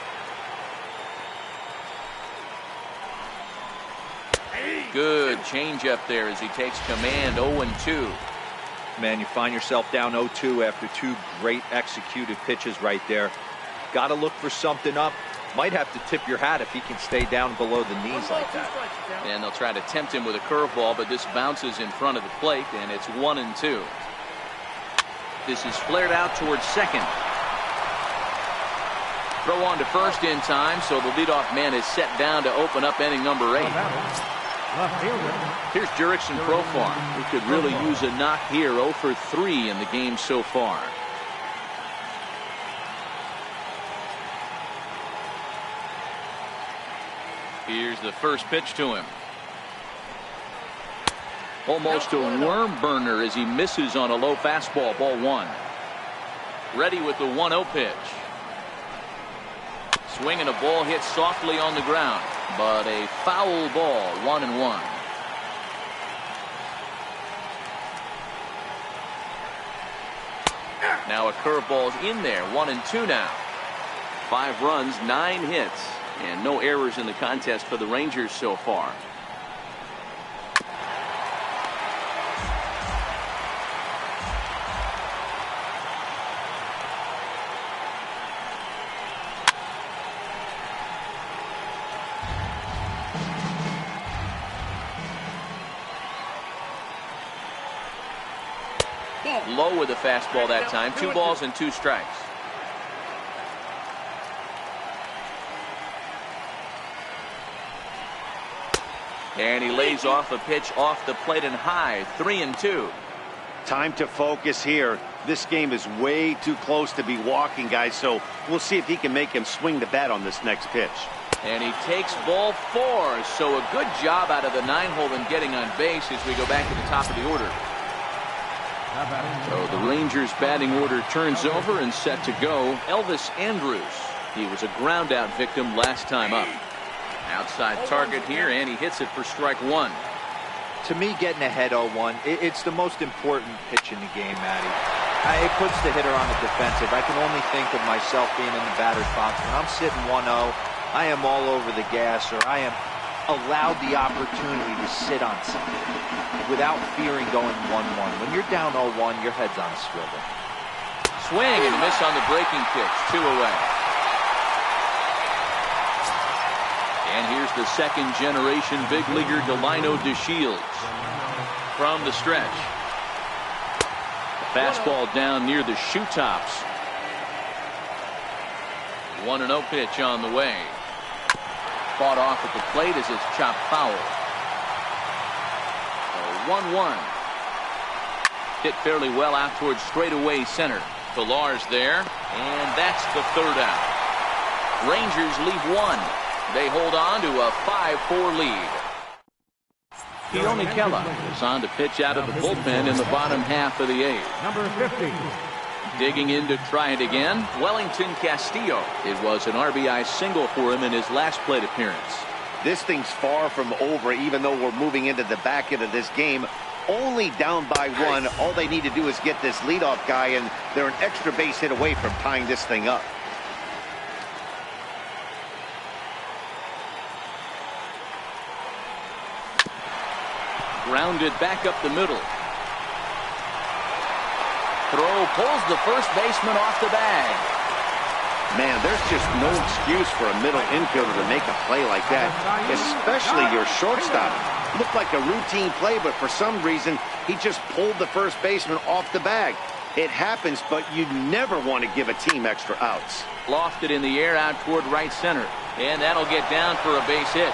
Good changeup there as he takes command. 0-2. Man, you find yourself down 0-2 after 2 great executed pitches right there. Got to look for something up. Might have to tip your hat if he can stay down below the knees like that. And they'll try to tempt him with a curveball, but this bounces in front of the plate, and it's 1-2. This is flared out towards second. Throw on to first in time, so the leadoff man is set down to open up inning number 8. Here's Jurickson Profar, who could really use a knock here. 0 for 3 in the game so far. Here's the first pitch to him. Almost a worm burner as he misses on a low fastball. Ball 1. Ready with the 1-0 pitch. Swing and a ball hit softly on the ground, but a foul ball. 1-1. Now a curveball's in there. 1-2 now. 5 runs, 9 hits. And no errors in the contest for the Rangers so far. Low with the fastball that time. 2 balls and 2 strikes. And he lays off a pitch off the plate and high. 3-2. Time to focus here. This game is way too close to be walking, guys, so we'll see if he can make him swing the bat on this next pitch. And he takes ball 4. So a good job out of the 9-hole in getting on base as we go back to the top of the order. So the Rangers batting order turns over and set to go. Elvis Andrus. He was a ground out victim last time up. Outside target here, and he hits it for strike 1. To me, getting ahead 0-1, it's the most important pitch in the game, Matty. It puts the hitter on the defensive. I can only think of myself being in the batter's box. When I'm sitting 1-0, I am all over the gas, or I am allowed the opportunity to sit on something without fearing going 1-1. When you're down 0-1, your head's on a swivel. Swing and a miss on the breaking pitch. 2 away. And here's the second-generation big leaguer Delino DeShields from the stretch. The fastball down near the shoe tops. 1-0 pitch on the way. Fought off at the plate as it's chopped foul. 1-1. Hit fairly well out towards straightaway center. Pillar's there, and that's the 3rd out. Rangers leave 1. They hold on to a 5-4 lead. Keala is on to pitch out of the bullpen in the bottom half of the eighth. Number 50. Digging in to try it again, Wellington Castillo. It was an RBI single for him in his last plate appearance. This thing's far from over, even though we're moving into the back end of this game. Only down by one. All they need to do is get this leadoff guy, and they're an extra base hit away from tying this thing up. Grounded back up the middle. Throw pulls the first baseman off the bag. Man, there's just no excuse for a middle infielder to make a play like that, especially your shortstop. Looked like a routine play, but for some reason, he just pulled the first baseman off the bag. It happens, but you never want to give a team extra outs. Lofted in the air out toward right center, and that'll get down for a base hit.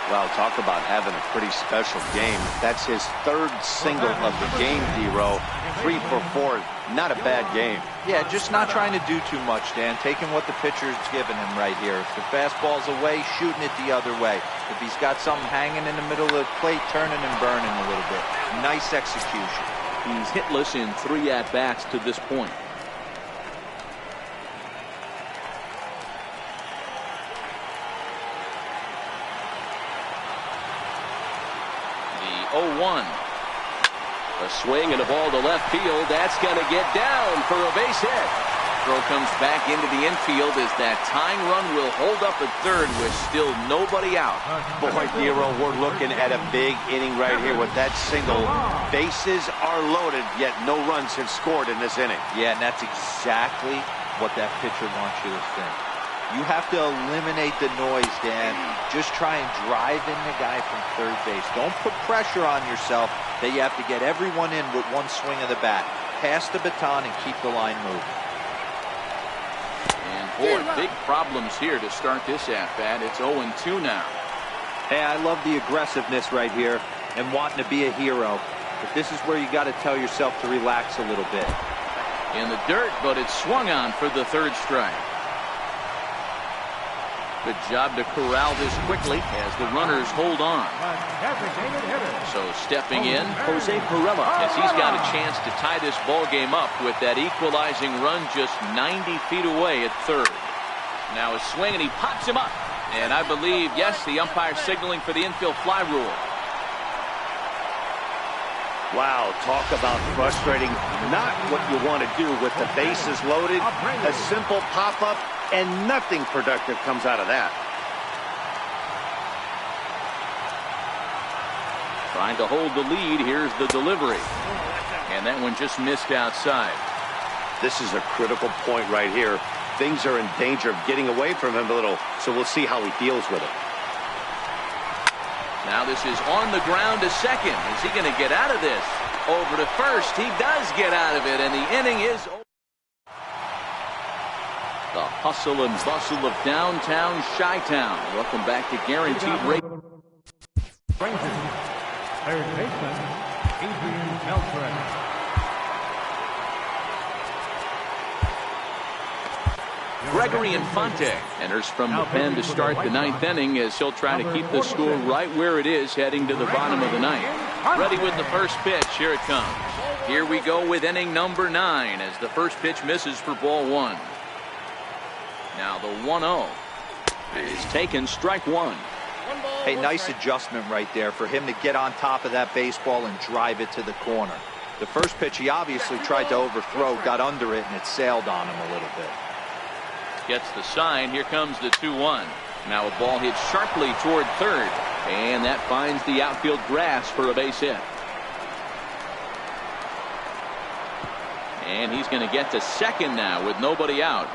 Well, talk about having a pretty special game. That's his third single of the game, D-Row. 3 for 4. Not a bad game. Yeah, just not trying to do too much, Dan. Taking what the pitcher's giving him right here. If the fastball's away, shooting it the other way. If he's got something hanging in the middle of the plate, turning and burning a little bit. Nice execution. He's hitless in 3 at-bats to this point. The 0-1. A swing and a ball to left field. That's going to get down for a base hit. Throw comes back into the infield as that tying run will hold up at third with still nobody out. Boy, Nero, we're looking at a big inning right here with that single. Bases are loaded, yet no runs have scored in this inning. Yeah, and that's exactly what that pitcher wants you to think. You have to eliminate the noise, Dan. Just try and drive in the guy from third base. Don't put pressure on yourself that you have to get everyone in with one swing of the bat. Pass the baton and keep the line moving. And boy, big problems here to start this at-bat. It's 0-2 now. Hey, I love the aggressiveness right here and wanting to be a hero. But this is where you got to tell yourself to relax a little bit. In the dirt, but it's swung on for the third strike. Good job to corral this quickly as the runners hold on. So stepping in, Jose Pirela, as he's got a chance to tie this ball game up with that equalizing run just 90 feet away at third. Now a swing and he pops him up. And I believe, yes, the umpire signaling for the infield fly rule. Wow, talk about frustrating. Not what you want to do with the bases loaded. A simple pop-up, and nothing productive comes out of that. Trying to hold the lead. Here's the delivery. And that one just missed outside. This is a critical point right here. Things are in danger of getting away from him a little, so we'll see how he deals with it. Now this is on the ground to second. Is he going to get out of this? Over to first. He does get out of it, and the inning is over. The hustle and bustle of downtown Chi-Town. Welcome back to Guaranteed Rate. Third baseman, Adrian Beltran. Gregory Infante enters from the pen to start the ninth inning as he'll try to keep the score right where it is heading to the bottom of the ninth. Ready with the first pitch. Here it comes. Here we go with inning number 9 as the first pitch misses for ball 1. Now the 1-0 is taken, strike 1. Hey, nice adjustment right there for him to get on top of that baseball and drive it to the corner. The first pitch he obviously tried to overthrow, got under it, and it sailed on him a little bit. Gets the sign. Here comes the 2-1. Now a ball hit sharply toward third, and that finds the outfield grass for a base hit. And he's going to get to second now with nobody out.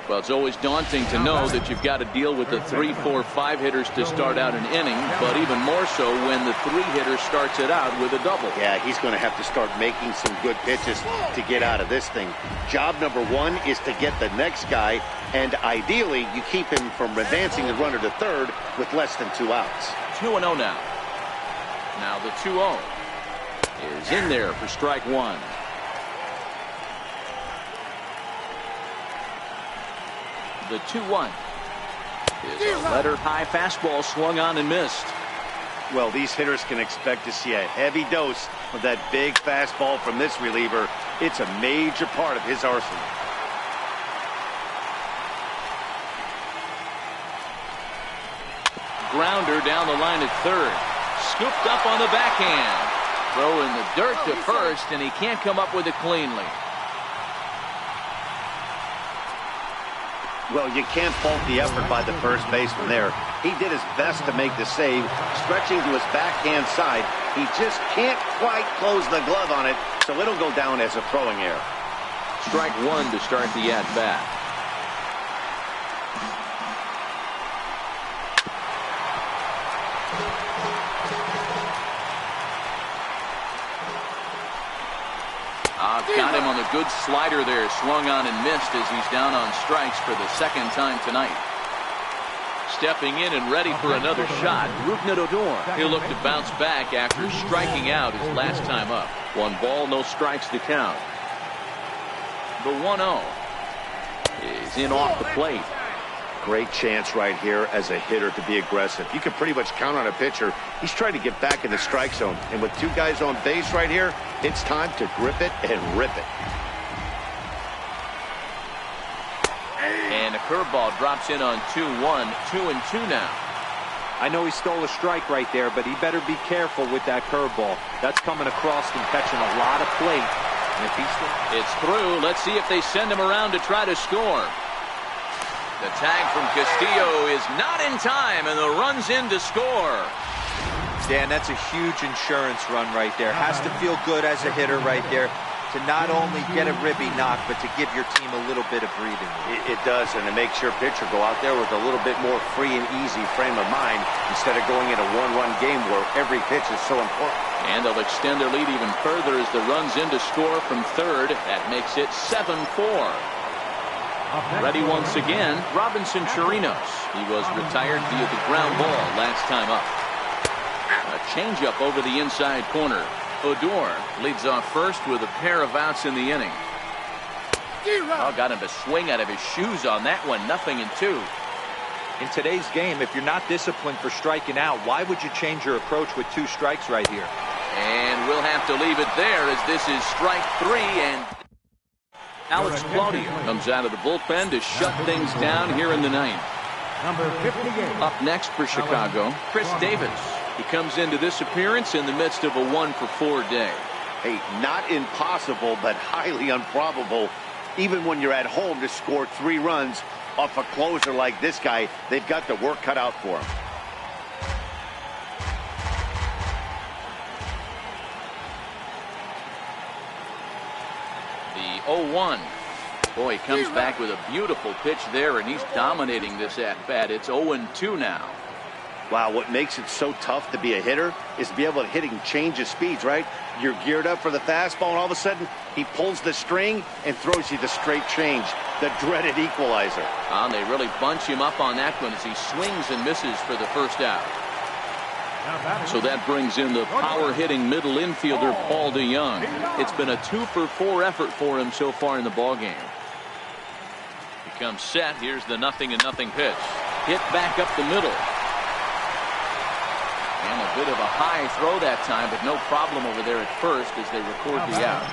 Well, it's always daunting to know that you've got to deal with the 3, 4, 5 hitters to start out an inning, but even more so when the 3 hitter starts it out with a double. Yeah, he's going to have to start making some good pitches to get out of this thing. Job number 1 is to get the next guy, and ideally you keep him from advancing the runner to third with less than 2 outs. 2-0 now. Now the 2-0 is in there for strike 1. The 2-1 is a letter high fastball swung on and missed. Well, these hitters can expect to see a heavy dose of that big fastball from this reliever. It's a major part of his arsenal. Grounder down the line at third. Scooped up on the backhand. Throw in the dirt to first, and he can't come up with it cleanly. Well, you can't fault the effort by the first baseman there. He did his best to make the save, stretching to his backhand side. He just can't quite close the glove on it, so it'll go down as a throwing error. Strike one to start the at-bat. Got him on the good slider there. Swung on and missed as he's down on strikes for the second time tonight. Stepping in and ready for another shot, Odor. He'll look to bounce back after striking out his last time up. 1 ball, no strikes to count. The 1-0 is in off the plate. Great chance right here as a hitter to be aggressive. You can pretty much count on a pitcher. He's trying to get back in the strike zone. And with 2 guys on base right here, it's time to grip it and rip it. And a curveball drops in on 2-1. 2-2 now. I know he stole a strike right there, but he better be careful with that curveball. That's coming across and catching a lot of plate. And if he's it's through. Let's see if they send him around to try to score. The tag from Castillo is not in time, and the run's in to score. Dan, that's a huge insurance run right there. Has to feel good as a hitter right there to not only get a ribby knock, but to give your team a little bit of breathing room. It does, and it makes your pitcher go out there with a little bit more free and easy frame of mind instead of going in a one-run game where every pitch is so important. And they'll extend their lead even further as the run's in to score from third. That makes it 7-4. Ready once again, Robinson Chirinos. He was retired via the ground ball last time up. A changeup over the inside corner. Odor leads off first with a pair of outs in the inning. Got him to swing out of his shoes on that one. 0-2. In today's game, if you're not disciplined for striking out, why would you change your approach with 2 strikes right here? And we'll have to leave it there as this is strike 3, and Alex Claudio comes out of the bullpen to shut things down here in the 9th. Number 58. Up next for Chicago, Chris Davis. He comes into this appearance in the midst of a 1-for-4 day. Hey, not impossible, but highly improbable. Even when you're at home to score 3 runs off a closer like this guy, they've got the work cut out for him. The 0-1. Boy, he comes back with a beautiful pitch there, and he's dominating this at-bat. It's 0-2 now. Wow, what makes it so tough to be a hitter is to be able to hitting change of speeds, right? You're geared up for the fastball, and all of a sudden, he pulls the string and throws you the straight change, the dreaded equalizer. And they really bunch him up on that one as he swings and misses for the first out. So that brings in the power-hitting middle infielder, Paul DeYoung. It's been a 2-for-4 effort for him so far in the ballgame. He comes set. Here's the 0-0 pitch. Hit back up the middle. And a bit of a high throw that time, but no problem over there at first as they record the out.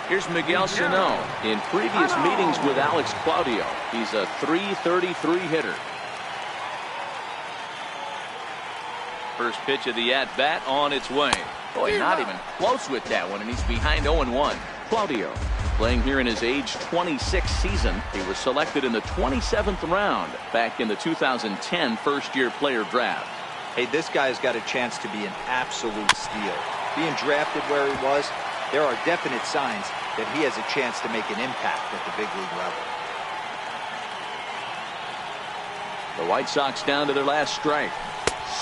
Here's Miguel Sano. In previous meetings with Alex Claudio, he's a .333 hitter. First pitch of the at-bat on its way. Boy, not even close with that one, and he's behind 0-1. Claudio, playing here in his age 26 season. He was selected in the 27th round back in the 2010 first-year player draft. Hey, this guy's got a chance to be an absolute steal. Being drafted where he was, there are definite signs that he has a chance to make an impact at the big league level. The White Sox down to their last strike.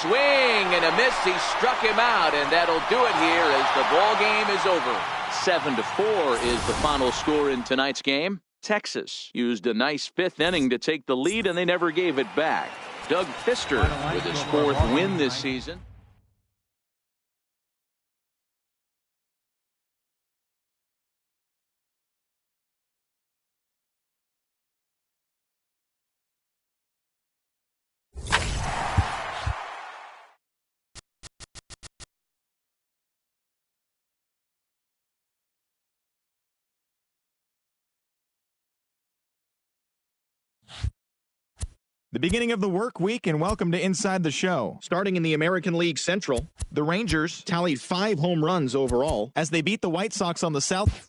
Swing and a miss. He struck him out, and that'll do it here as the ball game is over. 7-4 is the final score in tonight's game. Texas used a nice 5th inning to take the lead, and they never gave it back. Doug Fister with his 4th win this season. The beginning of the work week, and welcome to Inside the Show. Starting in the American League Central, the Rangers tallied 5 home runs overall as they beat the White Sox on the South.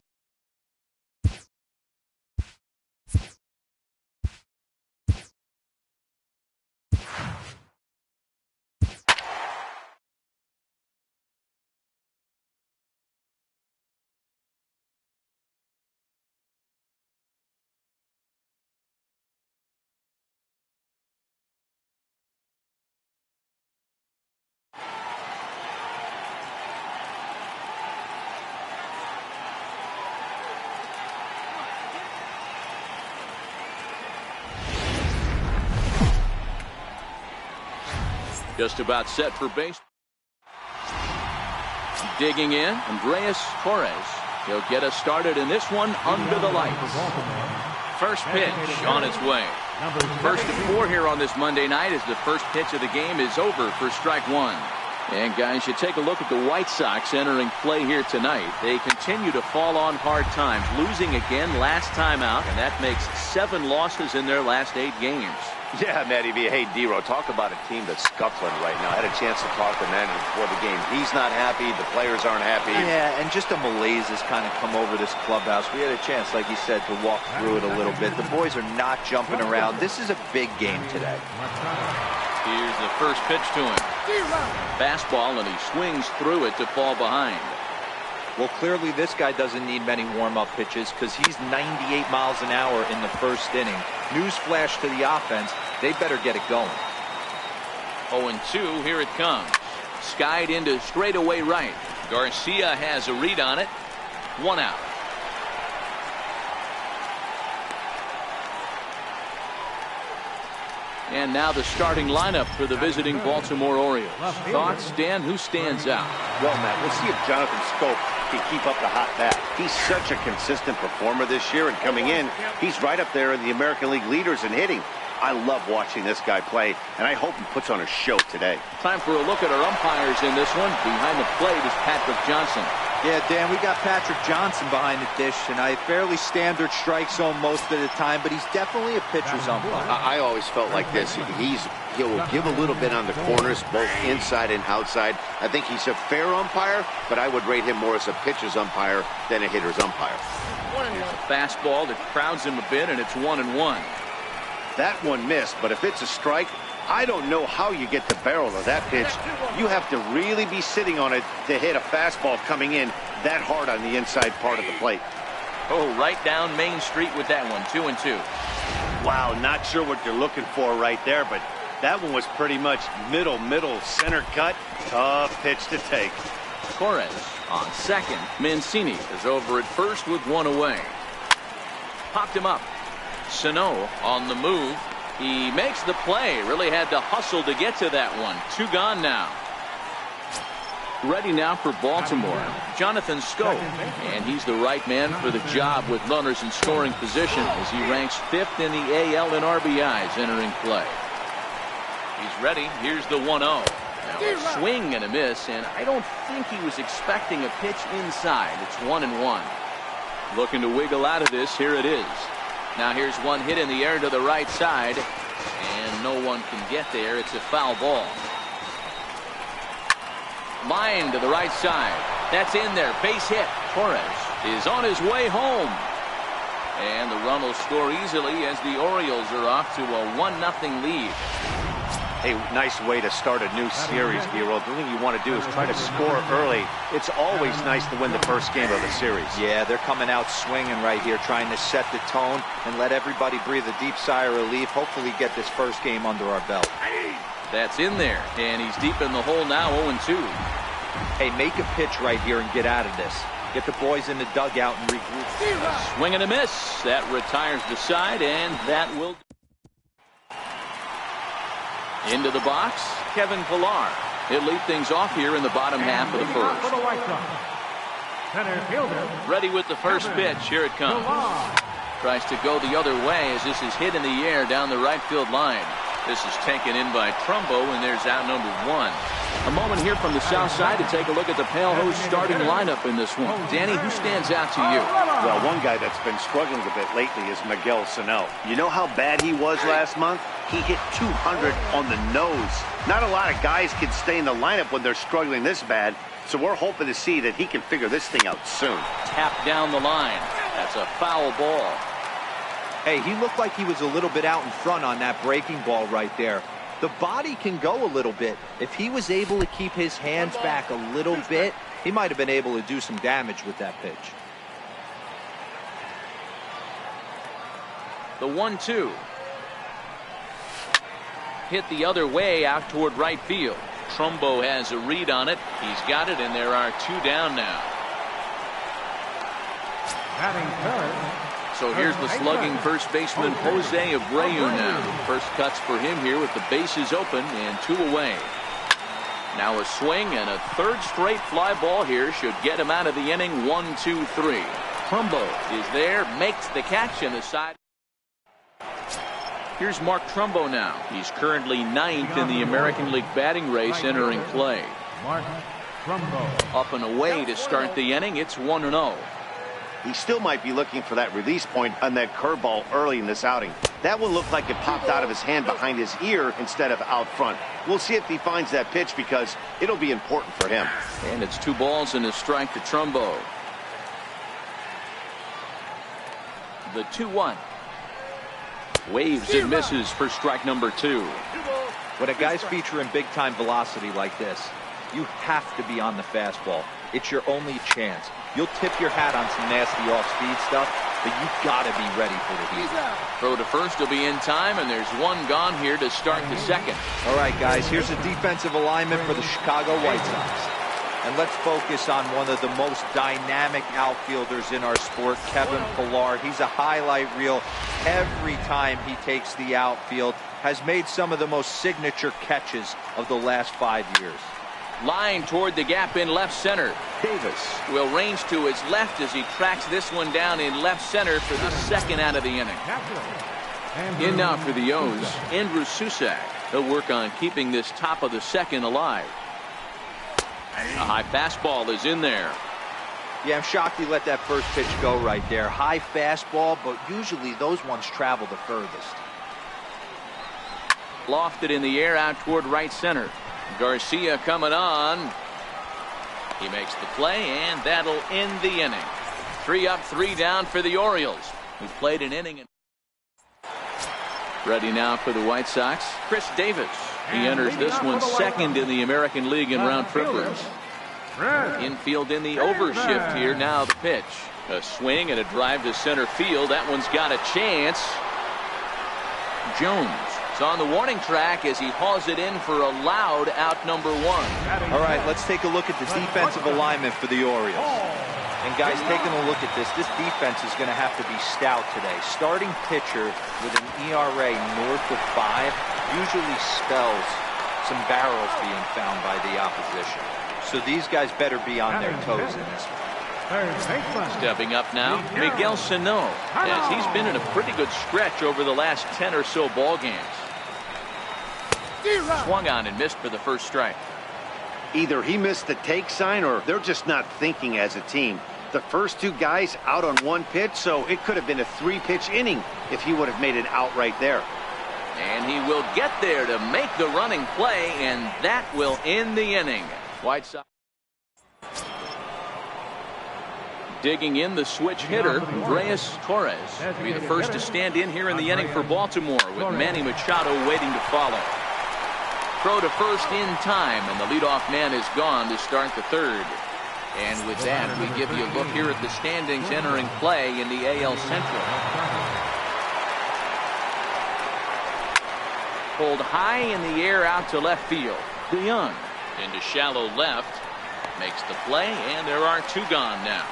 Just about set for base. Digging in, Andreas Torres. He'll get us started in this one under the lights. First pitch on its way. First of 4 here on this Monday night as the first pitch of the game is over for strike 1. And guys, you take a look at the White Sox entering play here tonight. They continue to fall on hard times, losing again last time out, and that makes 7 losses in their last 8 games. Yeah, Matty V. Hey, D-Ro, talk about a team that's scuffling right now. I had a chance to talk to the manager before the game. He's not happy. The players aren't happy. Yeah, and just a malaise has kind of come over this clubhouse. We had a chance, like you said, to walk through it a little bit. The boys are not jumping around. This is a big game today. Here's the first pitch to him. Fastball, and he swings through it to fall behind. Well, clearly this guy doesn't need many warm-up pitches because he's 98 miles an hour in the first inning. Newsflash to the offense, they better get it going. 0-2, here it comes. Skied into straightaway right. Garcia has a read on it. 1 out. And now the starting lineup for the visiting Baltimore Orioles. Thoughts, Dan? Who stands out? Well, Matt, we'll see if Jonathan Scope can keep up the hot bat. He's such a consistent performer this year, and coming in, he's right up there in the American League leaders in hitting. I love watching this guy play, and I hope he puts on a show today. Time for a look at our umpires in this one. Behind the plate is Patrick Johnson. Yeah, Dan, we got Patrick Johnson behind the dish, and a fairly standard strike zone most of the time, but he's definitely a pitcher's umpire. I always felt like this. He'll give a little bit on the corners, both inside and outside. I think he's a fair umpire, but I would rate him more as a pitcher's umpire than a hitter's umpire. Fastball that crowds him a bit, and it's 1-1. That one missed, but if it's a strike, I don't know how you get the barrel of that pitch. You have to really be sitting on it to hit a fastball coming in that hard on the inside part of the plate. Oh, right down Main Street with that one. 2-2. Wow, not sure what you're looking for right there, but that one was pretty much middle, center cut. Tough pitch to take. Torres on second. Mancini is over at first with 1 away. Popped him up. Sano on the move. He makes the play. Really had to hustle to get to that one. 2 gone now. Ready now for Baltimore. Jonathan Scope. And he's the right man for the job with runners in scoring position as he ranks 5th in the AL in RBIs entering play. He's ready. Here's the 1-0. Now a swing and a miss, and I don't think he was expecting a pitch inside. It's 1-1. Looking to wiggle out of this. Here it is. Now here's one hit in the air to the right side, and no one can get there. It's a foul ball. Line to the right side. That's in there. Base hit. Torres is on his way home. And the run will score easily as the Orioles are off to a 1-0 lead. Hey, nice way to start a new series, Giro. The thing you want to do is try to score early. It's always nice to win the first game of the series. Yeah, they're coming out swinging right here, trying to set the tone and let everybody breathe a deep sigh of relief. Hopefully get this first game under our belt. That's in there, and he's deep in the hole now, 0-2. Hey, make a pitch right here and get out of this. Get the boys in the dugout and regroup. Swing and a miss. That retires the side, and that will... Into the box, Kevin Pillar. He'll lead things off here in the bottom half of the first. Ready with the first pitch. Here it comes. Tries to go the other way as this is hit in the air down the right field line. This is taken in by Trumbo, and there's out number 1. A moment here from the south side to take a look at the Pale Host starting lineup in this one. Danny, who stands out to you? Well, one guy that's been struggling a bit lately is Miguel Sano. You know how bad he was last month? He hit 200 on the nose. Not a lot of guys can stay in the lineup when they're struggling this bad, so we're hoping to see that he can figure this thing out soon. Tap down the line. That's a foul ball. Hey, he looked like he was a little bit out in front on that breaking ball right there. The body can go a little bit. If he was able to keep his hands back a little bit, he might have been able to do some damage with that pitch. The 1-2. Hit the other way out toward right field. Trumbo has a read on it. He's got it, and there are 2 down now. Batting third. So here's the slugging first baseman Jose Abreu now. First cuts for him here with the bases open and 2 away. Now a swing and a third straight fly ball here should get him out of the inning. 1-2-3. Trumbo is there, makes the catch, and the side. Here's Mark Trumbo now. He's currently 9th in the American League batting race entering play. Mark Trumbo. Up and away to start the inning. It's 1-0. He still might be looking for that release point on that curveball early in this outing. That one looked like it popped out of his hand behind his ear instead of out front. We'll see if he finds that pitch because it'll be important for him. And it's 2 balls and a strike to Trumbo. The 2-1. Waves and misses for strike number 2. When a guy's featuring big-time velocity like this, you have to be on the fastball. It's your only chance. You'll tip your hat on some nasty off-speed stuff, but you've got to be ready for the heat. Throw to first will be in time, and there's 1 gone here to start the second. All right, guys, here's a defensive alignment for the Chicago White Sox. And let's focus on one of the most dynamic outfielders in our sport, Kevin Pillar. He's a highlight reel every time he takes the outfield. Has made some of the most signature catches of the last 5 years. Line toward the gap in left center. Davis will range to his left as he tracks this one down in left center for the second out of the inning. In now for the O's, Andrew Susac. He'll work on keeping this top of the second alive. A high fastball is in there. Yeah, I'm shocked he let that first pitch go right there. High fastball, but usually those ones travel the furthest. Lofted in the air out toward right center. Garcia coming on. He makes the play, and that'll end the inning. 3 up, 3 down for the Orioles, who played an inning. Ready now for the White Sox, Chris Davis. He enters this one second in the American League in round trippers. Infield in the overshift here. Now the pitch. A swing and a drive to center field. That one's got a chance. Jones is on the warning track as he hauls it in for a loud out number 1. All right, let's take a look at the defensive alignment for the Orioles. And guys, taking a look at this defense is going to have to be stout today. Starting pitcher with an ERA north of 5 usually spells some barrels being found by the opposition. So these guys better be on their toes in this one. Stepping up now, Miguel Sano, as he's been in a pretty good stretch over the last 10 or so ball games. Swung on and missed for the first strike. Either he missed the take sign or they're just not thinking as a team. The first 2 guys out on 1 pitch, so it could have been a 3-pitch inning if he would have made it out right there. And he will get there to make the running play, and that will end the inning. White Sox digging in the switch hitter, Andres Torres, to be the first to stand in here in the inning for Baltimore, with Manny Machado waiting to follow. Throw to first in time, and the leadoff man is gone to start the third. And with that, we give you a look here at the standings entering play in the AL Central. Pulled high in the air out to left field. DeYoung into shallow left. Makes the play, and there are 2 gone now.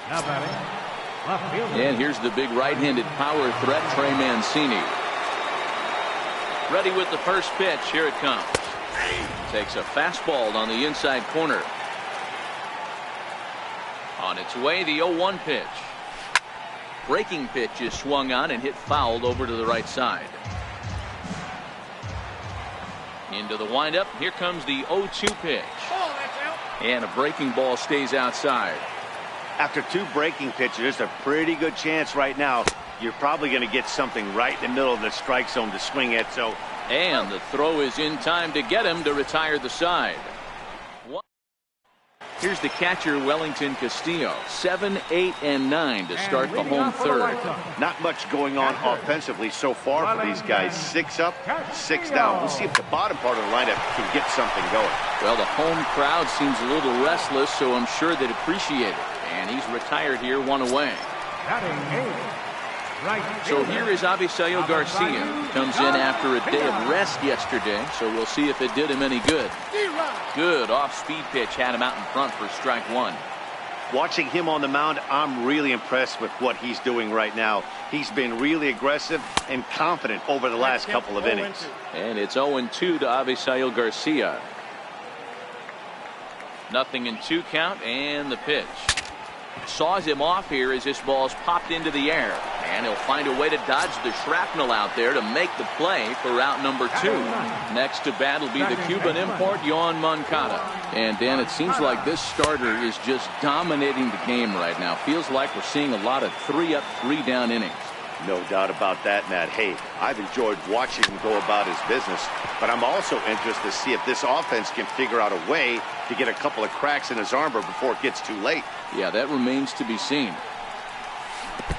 Now batting, left field. And here's the big right-handed power threat, Trey Mancini. Ready with the first pitch. Here it comes. Takes a fastball on the inside corner. On its way, the 0-1 pitch. Breaking pitch is swung on and hit fouled over to the right side. Into the windup. Here comes the 0-2 pitch. Oh, that's out. And a breaking ball stays outside. After 2 breaking pitches, there's a pretty good chance right now you're probably going to get something right in the middle of the strike zone to swing at. So, and the throw is in time to get him to retire the side. Here's the catcher, Wellington Castillo. 7, 8, and 9 to start the home third. Not much going on offensively so far for these guys. 6 up, 6 down. We'll see if the bottom part of the lineup can get something going. Well, the home crowd seems a little restless, so I'm sure they'd appreciate it. And he's retired here, 1 away. So here is Avisail Garcia. Comes in after a day of rest yesterday, so we'll see if it did him any good. Good off-speed pitch had him out in front for strike 1. Watching him on the mound, I'm really impressed with what he's doing right now. He's been really aggressive and confident over the last couple of innings. And it's 0-2 to Avisail Garcia. 0-2 count, and the pitch. Saws him off here as this ball's popped into the air. And he'll find a way to dodge the shrapnel out there to make the play for route number 2. Next to bat will be the Cuban import, Yoán Moncada. And, Dan, it seems like this starter is just dominating the game right now. Feels like we're seeing a lot of 3-up, 3-down innings. No doubt about that, Matt. Hey, I've enjoyed watching him go about his business, but I'm also interested to see if this offense can figure out a way to get a couple of cracks in his armor before it gets too late. Yeah, that remains to be seen.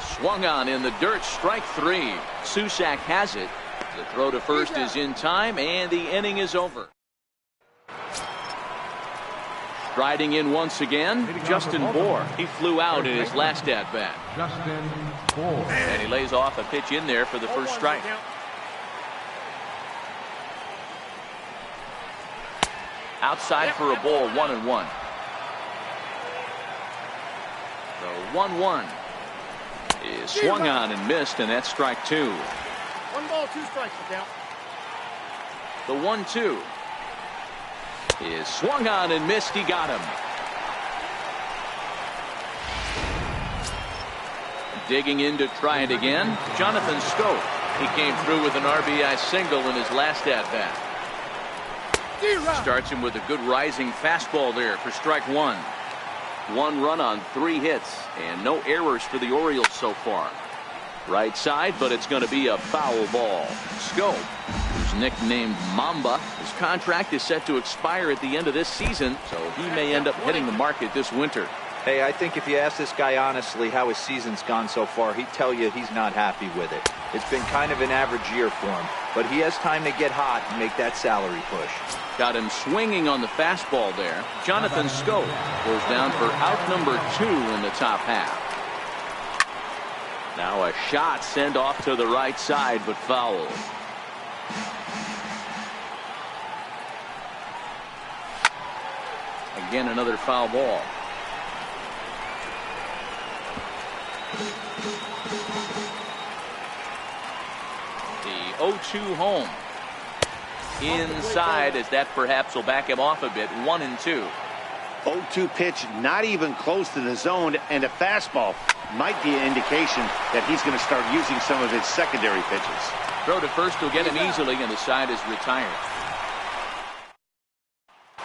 Swung on in the dirt, strike 3. Susac has it. The throw to first is in time, and the inning is over. Striding in once again, Justin Bour. He flew out in his last at-bat. Justin Bour. And he lays off a pitch in there for the first strike. Outside for a ball, 1-1. The 1-1 is swung on and missed, and that's strike 2. 1 ball, 2 strikes to count. The 1-2 is swung on and missed. He got him. Digging in to try it again, Jonathan Scope. He came through with an RBI single in his last at-bat. Starts him with a good rising fastball there for strike 1. 1 run on 3 hits, and no errors for the Orioles so far. Right side, but it's going to be a foul ball. Scope, who's nicknamed Mamba, his contract is set to expire at the end of this season, so he may end up hitting the market this winter. Hey, I think if you ask this guy honestly how his season's gone so far, he'd tell you he's not happy with it. It's been kind of an average year for him, but he has time to get hot and make that salary push. Got him swinging on the fastball there. Jonathan Scope goes down for out number 2 in the top half. Now a shot sent off to the right side, but foul. Again, another foul ball. The 0-2 home. Inside, as that perhaps will back him off a bit. 1-2. 0-2 pitch, not even close to the zone, and a fastball might be an indication that he's going to start using some of his secondary pitches. Throw to first will get him easily, and the side is retired.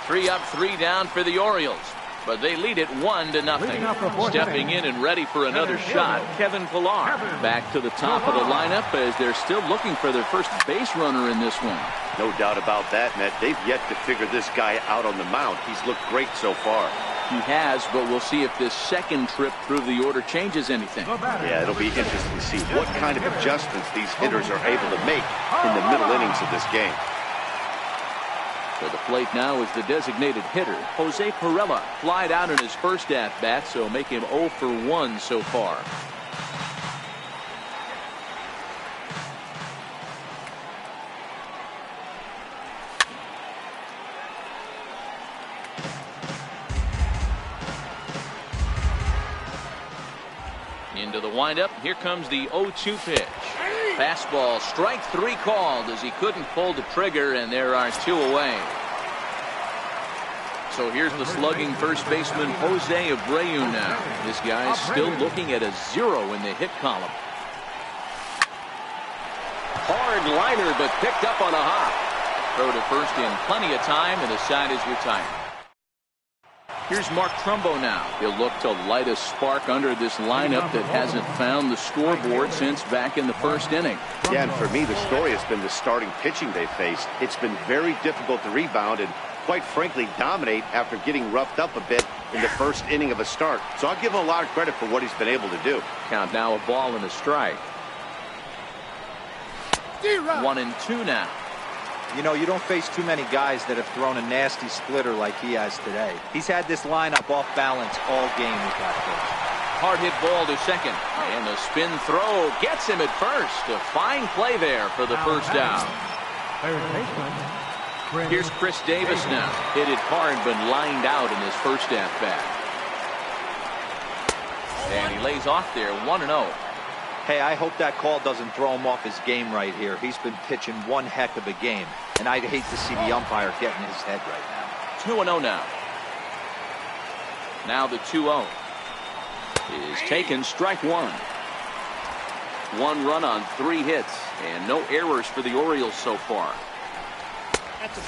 3 up, 3 down for the Orioles, but they lead it 1-0. Stepping in and ready for another shot, Kevin Pillar. Back to the top of the lineup as they're still looking for their first base runner in this one. No doubt about that, Matt. They've yet to figure this guy out on the mound. He's looked great so far. He has, but we'll see if this second trip through the order changes anything. Yeah, it'll be interesting to see what kind of adjustments these hitters are able to make in the middle innings of this game. To the plate now is the designated hitter, Jose Pirela. Flied out in his first at-bat, so make him 0 for 1 so far. Into the windup. Here comes the 0-2 pitch. Fastball, strike 3 called as he couldn't pull the trigger, and there are 2 away. So here's the slugging first baseman Jose Abreu now. This guy's still looking at a 0 in the hit column. Hard liner, but picked up on a hop. Throw to first in plenty of time, and the side is retired. Here's Mark Trumbo now. He'll look to light a spark under this lineup that hasn't found the scoreboard since back in the first inning. Yeah, and for me, the story has been the starting pitching they faced. It's been very difficult to rebound and, quite frankly, dominate after getting roughed up a bit in the first inning of a start. So I'll give him a lot of credit for what he's been able to do. Count now a ball and a strike. 1-2 now. You know, you don't face too many guys that have thrown a nasty splitter like he has today. He's had this lineup off balance all game with that pitch. Hard hit ball to second. And the spin throw gets him at first. A fine play there for the first down. Here's Chris Davis now. Hit it hard but lined out in his first at bat. And he lays off there 1-0. Hey, I hope that call doesn't throw him off his game right here. He's been pitching one heck of a game, and I'd hate to see the umpire get in his head right now. 2-0 now. Now the 2-0 is taken, strike one. 1 run on 3 hits, and no errors for the Orioles so far.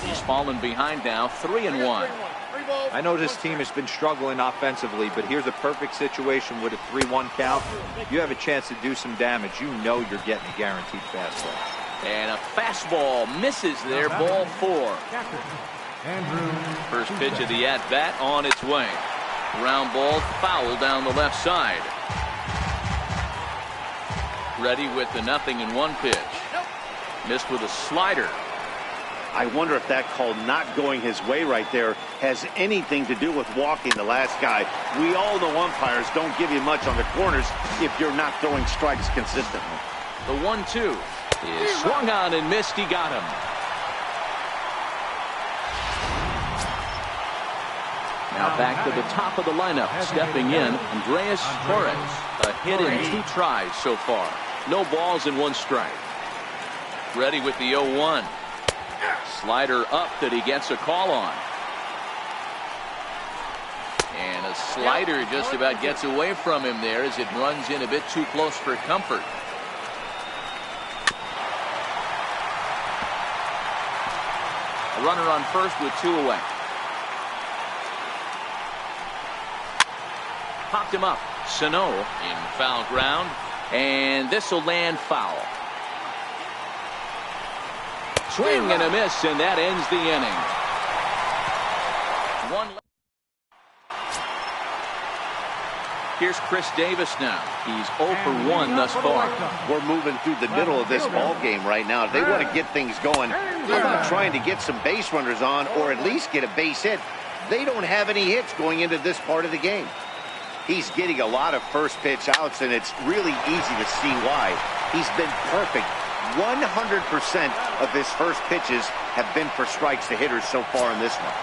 He's fallen behind now, 3-1. I know this team has been struggling offensively, but here's a perfect situation with a 3-1 count. You have a chance to do some damage. You know you're getting a guaranteed fastball. And a fastball misses there, ball 4. First pitch of the at-bat on its way. Ground ball foul down the left side. Ready with the 0-1 pitch. Missed with a slider. I wonder if that call not going his way right there has anything to do with walking the last guy. We all know umpires don't give you much on the corners if you're not throwing strikes consistently. The 1-2 is swung on and missed. He got him. Now back to the top of the lineup. Stepping in, Andreas Torres. A hit in 2 tries so far. No balls and 1 strike. Ready with the 0-1. Slider up that he gets a call on. And a slider just about gets away from him there as it runs in a bit too close for comfort. A runner on first with 2 away. Popped him up. Sano in foul ground. And this will land foul. Swing and a miss, and that ends the inning. Here's Chris Davis now. He's 0 for 1 thus far. We're moving through the middle of this ball game right now. They want to get things going. How about trying to get some base runners on or at least get a base hit? They don't have any hits going into this part of the game. He's getting a lot of first pitch outs, and it's really easy to see why. He's been perfect. 100% of his first pitches have been for strikes to hitters so far in this one.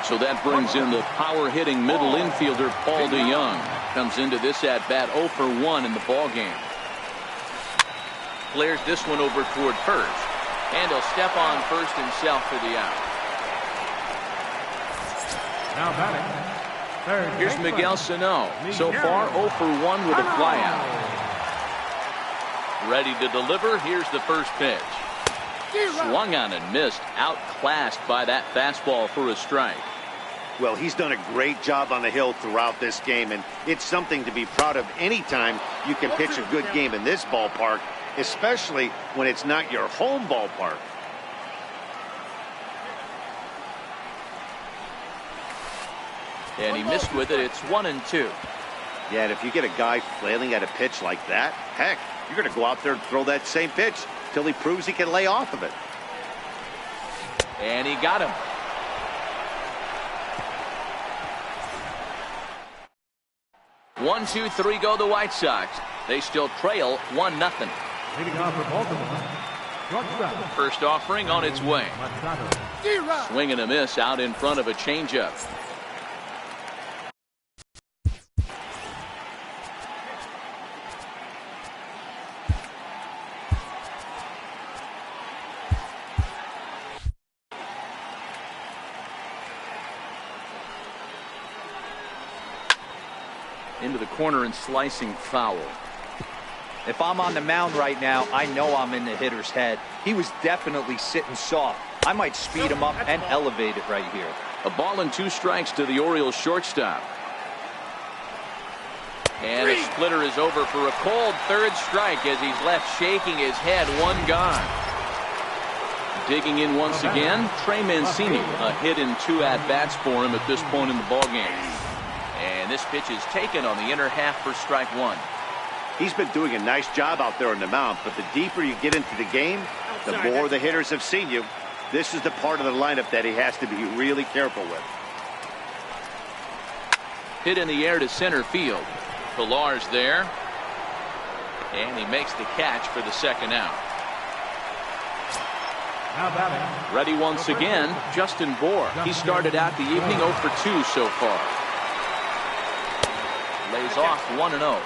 So that brings in the power-hitting middle infielder Paul DeYoung. Comes into this at-bat 0 for 1 in the ballgame. Flares this one over toward first. And he'll step on first himself for the out. Now batting. Here's Miguel Sano. So far 0 for 1 with a flyout. Ready to deliver. Here's the first pitch. Swung on and missed. Outclassed by that fastball for a strike. Well, he's done a great job on the hill throughout this game, and it's something to be proud of anytime you can pitch a good game in this ballpark, especially when it's not your home ballpark. And he missed with it. It's 1-2. Yeah, and if you get a guy flailing at a pitch like that, heck, you're going to go out there and throw that same pitch till he proves he can lay off of it. And he got him. One, two, three go the White Sox. They still trail 1-0. Leading off for Baltimore. First offering on its way. Swing and a miss out in front of a changeup. Into the corner and slicing foul. If I'm on the mound right now, I know I'm in the hitter's head. He was definitely sitting soft. I might speed him up and elevate it right here. A ball and 2 strikes to the Orioles shortstop. And a splitter is over for a cold 3rd strike as he's left shaking his head. 1 gone. Digging in once again, Trey Mancini. A hit in 2 at-bats for him at this point in the ballgame. And this pitch is taken on the inner half for strike 1. He's been doing a nice job out there on the mound, but the deeper you get into the game, the more the hitters have seen you. This is the part of the lineup that he has to be really careful with. Hit in the air to center field. Pillar's there. And he makes the catch for the 2nd out. Ready once again, Justin Bour. He started out the evening 0 for 2 so far. Lays off 1-0.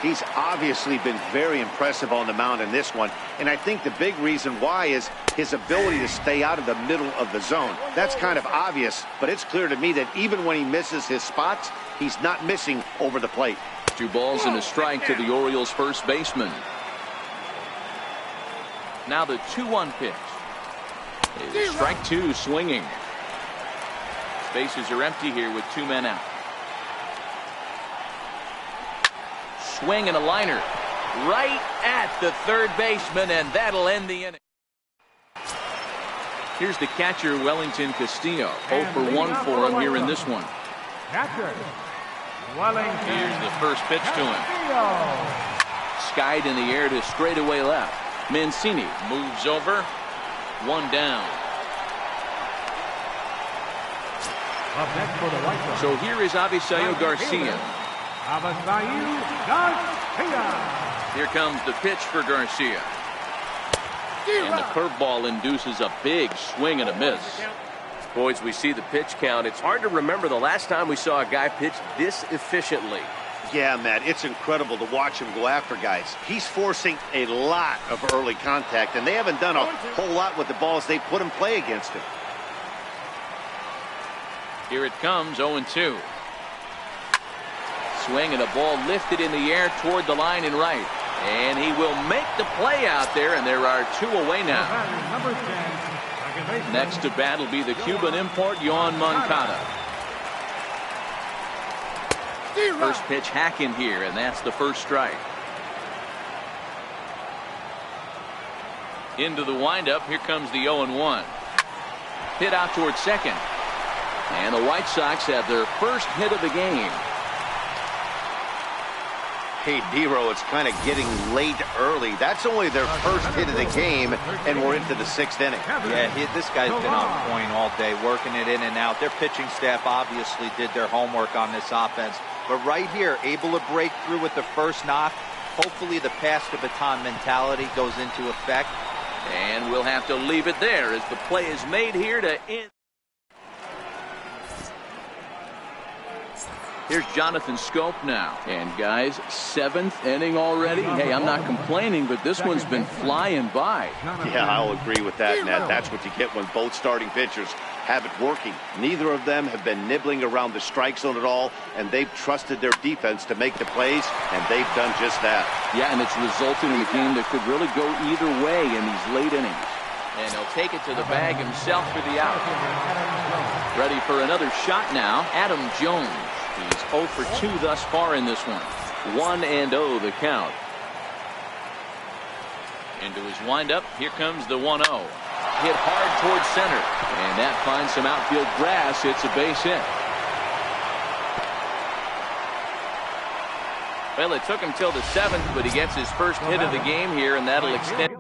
He's obviously been very impressive on the mound in this one, and I think the big reason why is his ability to stay out of the middle of the zone. That's kind of obvious, but it's clear to me that even when he misses his spots, he's not missing over the plate. 2 balls and a strike to the Orioles' first baseman. Now the 2-1 pitch. Strike 2 swinging. Bases are empty here with 2 men out. Swing and a liner right at the 3rd baseman, and that'll end the inning. Here's the catcher, Wellington Castillo. 0 for 1 for him here in this one. Here's the first pitch to him. Skied in the air to straightaway left. Mancini moves over. 1 down. So here is Avisaíl Garcia. Here comes the pitch for Garcia. And the curveball induces a big swing and a miss. Boys, we see the pitch count. It's hard to remember the last time we saw a guy pitch this efficiently. Yeah, Matt, it's incredible to watch him go after guys. He's forcing a lot of early contact, and they haven't done a whole lot with the balls they put in play against him. Here it comes, 0-2. Swing and a ball lifted in the air toward the line and right. And he will make the play out there, and there are 2 away now. Next to bat will be the Cuban import, Yoán Moncada. First pitch hack in here, and that's the first strike. Into the windup, here comes the 0-1. Hit out toward second. And the White Sox have their first hit of the game. Hey, Dero, it's kind of getting late early. That's only their first hit of the game, and we're into the 6th inning. Yeah, this guy's been on point all day, working it in and out. Their pitching staff obviously did their homework on this offense. But right here, able to break through with the first knock. Hopefully the pass to baton mentality goes into effect. And we'll have to leave it there as the play is made here to end. Here's Jonathan Scope now. And guys, 7th inning already. Hey, I'm not complaining, but this one's been flying by. Yeah, I'll agree with that, Nat. That's what you get when both starting pitchers have it working. Neither of them have been nibbling around the strike zone at all, and they've trusted their defense to make the plays, and they've done just that. Yeah, and it's resulted in a game that could really go either way in these late innings. And he'll take it to the bag himself for the out. Ready for another shot now, Adam Jones. He's 0 for 2 thus far in this one. 1-0 the count. Into his windup. Here comes the 1-0. Hit hard towards center. And that finds some outfield grass. It's a base hit. Well, it took him till the 7th, but he gets his first hit of the game here, and that'll extend.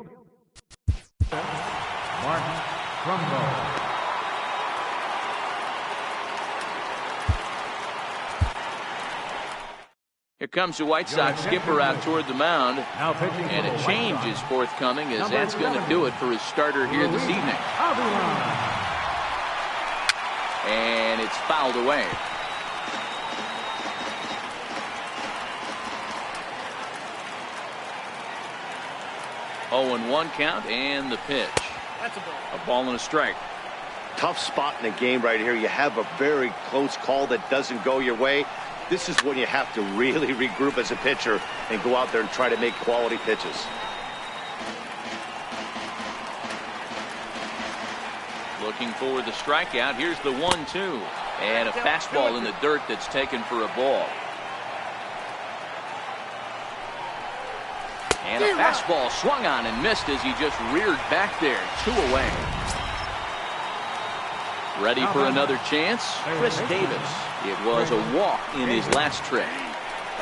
Here comes the White Sox skipper out toward the mound, and a change is forthcoming as that's going to do it for his starter here this evening. And it's fouled away. Oh, and 1 count, and the pitch. That's a ball. A ball and a strike. Tough spot in the game right here. You have a very close call that doesn't go your way. This is when you have to really regroup as a pitcher and go out there and try to make quality pitches. Looking for the strikeout. Here's the 1-2. And a fastball in the dirt that's taken for a ball. And a fastball swung on and missed as he just reared back there. 2 away. Ready for another chance? Chris Davis. It was a walk in his last trip.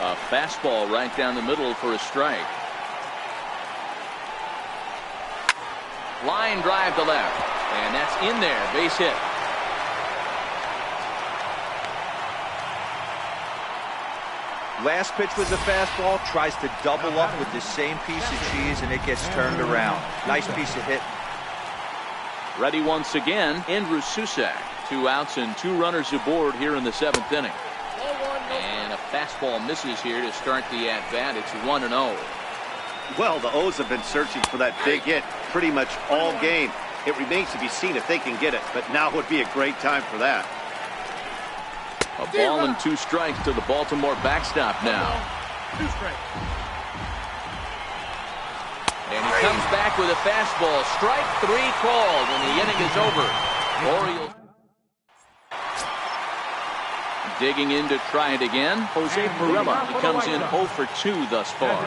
A fastball right down the middle for a strike. Line drive to left. And that's in there. Base hit. Last pitch was a fastball. Tries to double up with the same piece of cheese, and it gets turned around. Nice piece of hit. Ready once again, Andrew Susak. 2 outs and 2 runners aboard here in the 7th inning. And a fastball misses here to start the at-bat. It's 1-0. Well, the O's have been searching for that big hit pretty much all game. It remains to be seen if they can get it, but now would be a great time for that. A ball and 2 strikes to the Baltimore backstop now. 2 strikes. And he comes back with a fastball. Strike 3 called, and the inning is over. Orioles digging in to try it again. Jose Pirela. He comes in 0 for 2 thus far.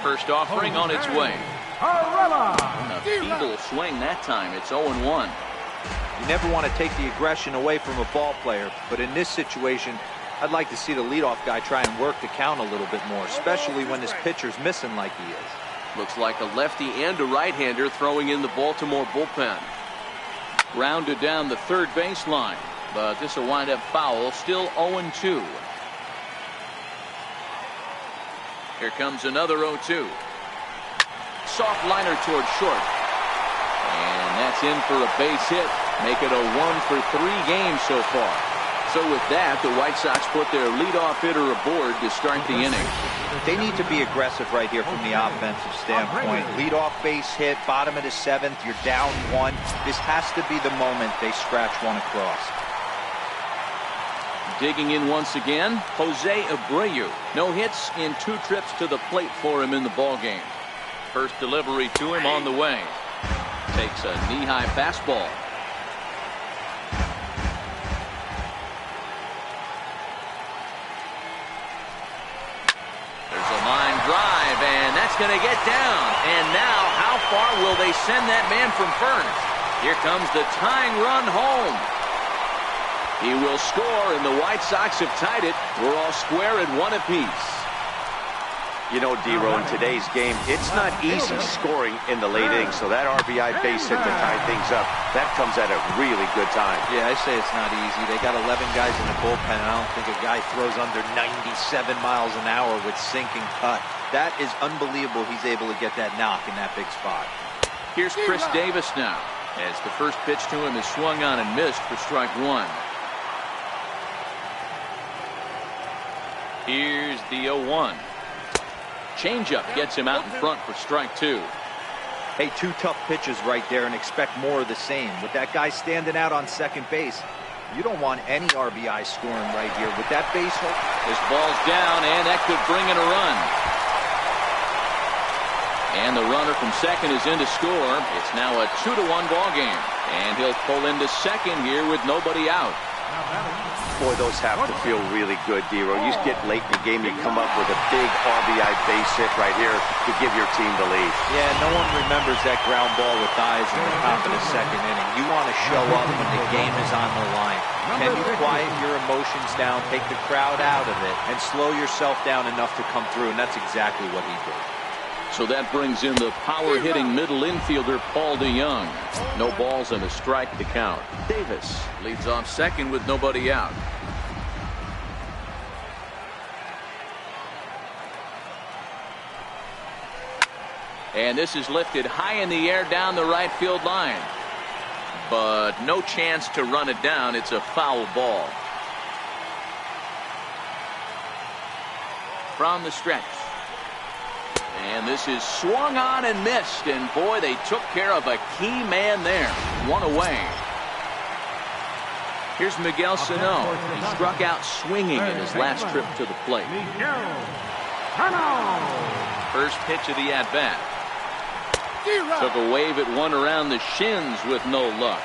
First offering on its way. A feeble swing that time. It's 0-1. You never want to take the aggression away from a ball player, but in this situation, I'd like to see the leadoff guy try and work the count a little bit more, especially when this pitcher's missing like he is. Looks like a lefty and a right-hander throwing in the Baltimore bullpen. Grounded down the third baseline, but this will wind up foul. Still 0-2. Here comes another 0-2. Soft liner toward short. And that's in for a base hit. Make it a 1 for 3 games so far. So with that, the White Sox put their leadoff hitter aboard to start the inning. They need to be aggressive right here from the offensive standpoint. Leadoff base hit, bottom of the 7th, you're down 1. This has to be the moment they scratch one across. Digging in once again, Jose Abreu. No hits in 2 trips to the plate for him in the ballgame. First delivery to him on the way. Takes a knee-high fastball. There's a line drive, and that's going to get down. And now, how far will they send that man from first? Here comes the tying run home. He will score, and the White Sox have tied it. We're all square at 1 apiece. You know, D-Row, in today's game, it's not easy scoring in the late innings, so that RBI base hit to tie things up, that comes at a really good time. Yeah, I say it's not easy. They got 11 guys in the bullpen, and I don't think a guy throws under 97 miles an hour with sinking cut. That is unbelievable he's able to get that knock in that big spot. Here's Chris Davis now, as the first pitch to him is swung on and missed for strike 1. Here's the 0-1. Changeup gets him out in front for strike 2. Hey, 2 tough pitches right there, and expect more of the same. With that guy standing out on second base, you don't want any RBI scoring right here. With that base hit, this ball's down, and that could bring in a run. And the runner from second is in to score. It's now a 2-1 ball game, and he'll pull into second here with nobody out. Boy, those have to feel really good, D-Row. You get late in the game, you come up with a big RBI base hit right here to give your team the lead. Yeah, no one remembers that ground ball with eyes in the top of the second inning. You want to show up when the game is on the line. Can you quiet your emotions down, take the crowd out of it, and slow yourself down enough to come through? And that's exactly what he did. So that brings in the power-hitting middle infielder, Paul DeYoung. No balls and a strike to count. Davis leads off second with nobody out. And this is lifted high in the air down the right field line. But no chance to run it down. It's a foul ball. From the stretch. And this is swung on and missed. And boy, they took care of a key man there. 1 away. Here's Miguel Sano. He struck out swinging in his last trip to the plate. First pitch of the at-bat. Took a wave at one around the shins with no luck.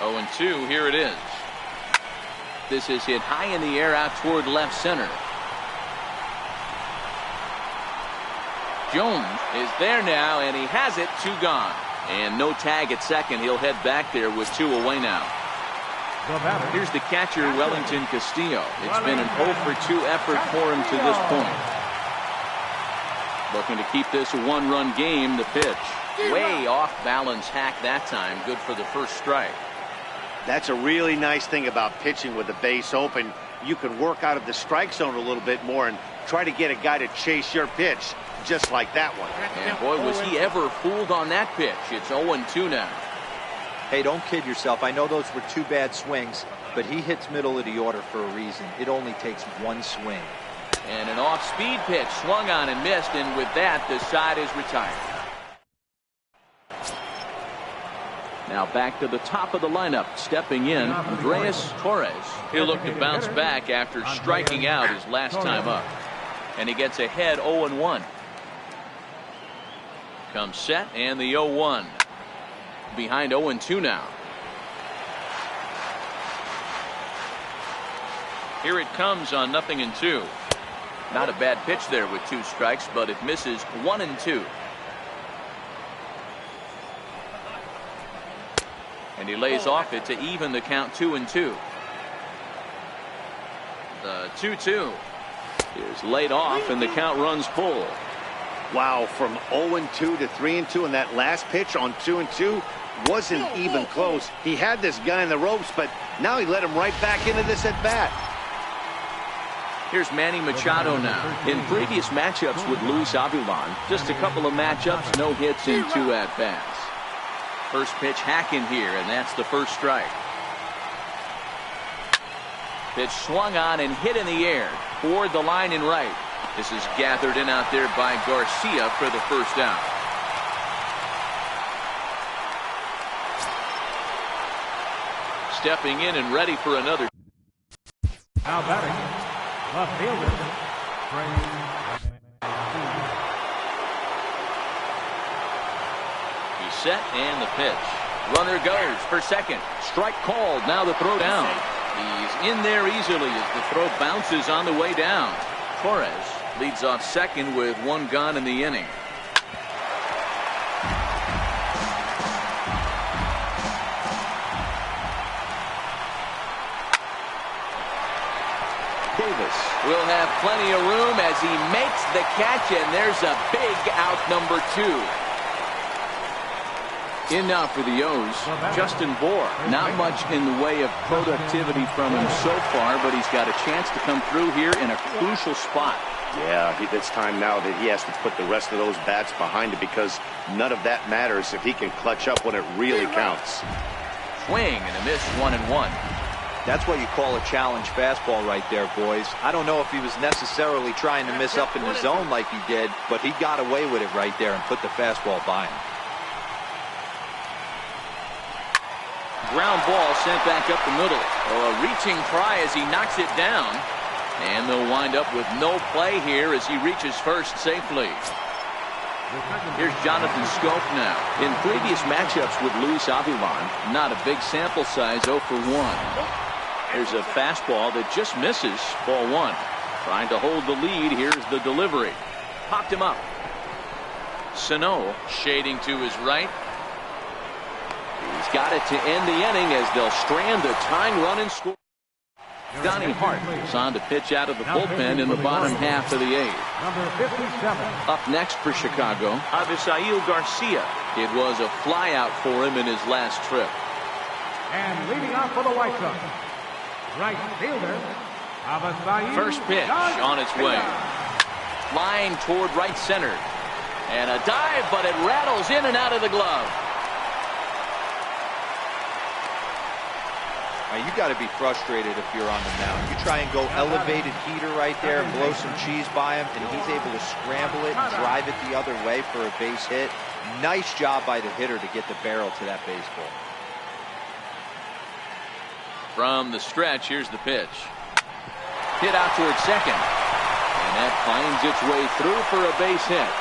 Oh, and 2, here it is. This is hit high in the air out toward left center. Jones is there now, and he has it. 2 gone. And no tag at second. He'll head back there with 2 away now. Here's the catcher, Wellington Castillo. It's been an 0 for 2 effort for him to this point. Looking to keep this a 1-run game. The pitch. Way off balance hack that time. Good for the first strike. That's a really nice thing about pitching with the base open. You can work out of the strike zone a little bit more and try to get a guy to chase your pitch, just like that one. And boy, was he ever fooled on that pitch. It's 0-2 now. Hey, don't kid yourself. I know those were 2 bad swings, but he hits middle of the order for a reason. It only takes 1 swing. And an off-speed pitch swung on and missed, and with that, the side is retired. Now back to the top of the lineup, stepping in, Andres Torres. He'll look to bounce back after striking out his last time up. And he gets ahead 0-1. Comes set, and the 0-1. Behind 0-2 now. Here it comes on 0-2. Not a bad pitch there with 2 strikes, but it misses 1-2. And he lays off it to even the count 2-2. The 2-2 is laid off, and the count runs full. Wow, from 0-2 to 3-2, and that last pitch on 2-2 wasn't even close. He had this guy in the ropes, but now he let him right back into this at bat. Here's Manny Machado now. In previous matchups with Luis Avilan, just a couple of matchups, no hits in 2 at-bats. First pitch hacking here, and that's the first strike. Pitch swung on and hit in the air toward the line and right. This is gathered in out there by Garcia for the first out. Stepping in and ready for another. Now batting, left fielder, Set and the pitch. Runner goes for second. Strike called. Now the throw down. He's in there easily as the throw bounces on the way down. Torres leads off second with 1 gone in the inning. Davis will have plenty of room as he makes the catch, and there's a big out, number 2. In now for the O's, Justin Bour. Not much in the way of productivity from him so far, but he's got a chance to come through here in a crucial spot. Yeah, it's time now that he has to put the rest of those bats behind it, because none of that matters if he can clutch up when it really counts. Swing and a miss, 1-1. That's what you call a challenge fastball right there, boys. I don't know if he was necessarily trying to miss up in the zone like he did, but he got away with it right there and put the fastball by him. Ground ball sent back up the middle. A reaching try as he knocks it down. And they'll wind up with no play here as he reaches first safely. Here's Jonathan Scope now. In previous matchups with Luis Avilan, not a big sample size, 0 for 1. There's a fastball that just misses, ball 1. Trying to hold the lead. Here's the delivery. Popped him up. Sano shading to his right. He's got it to end the inning as they'll strand the tying run and score. Donnie Hart is on to pitch out of the bullpen in the bottom half of the 8th. number 57. Up next for Chicago, Avisail Garcia. It was a flyout for him in his last trip. And leading off for the White Sox, right fielder, Avisail First pitch on its way. Flying toward right center. And a dive, but it rattles in and out of the glove. Now, you got to be frustrated if you're on the mound. You try and go elevated heater right there and blow some cheese by him, and he's able to scramble it and drive it the other way for a base hit. Nice job by the hitter to get the barrel to that baseball. From the stretch, here's the pitch. Hit out towards second. And that finds its way through for a base hit.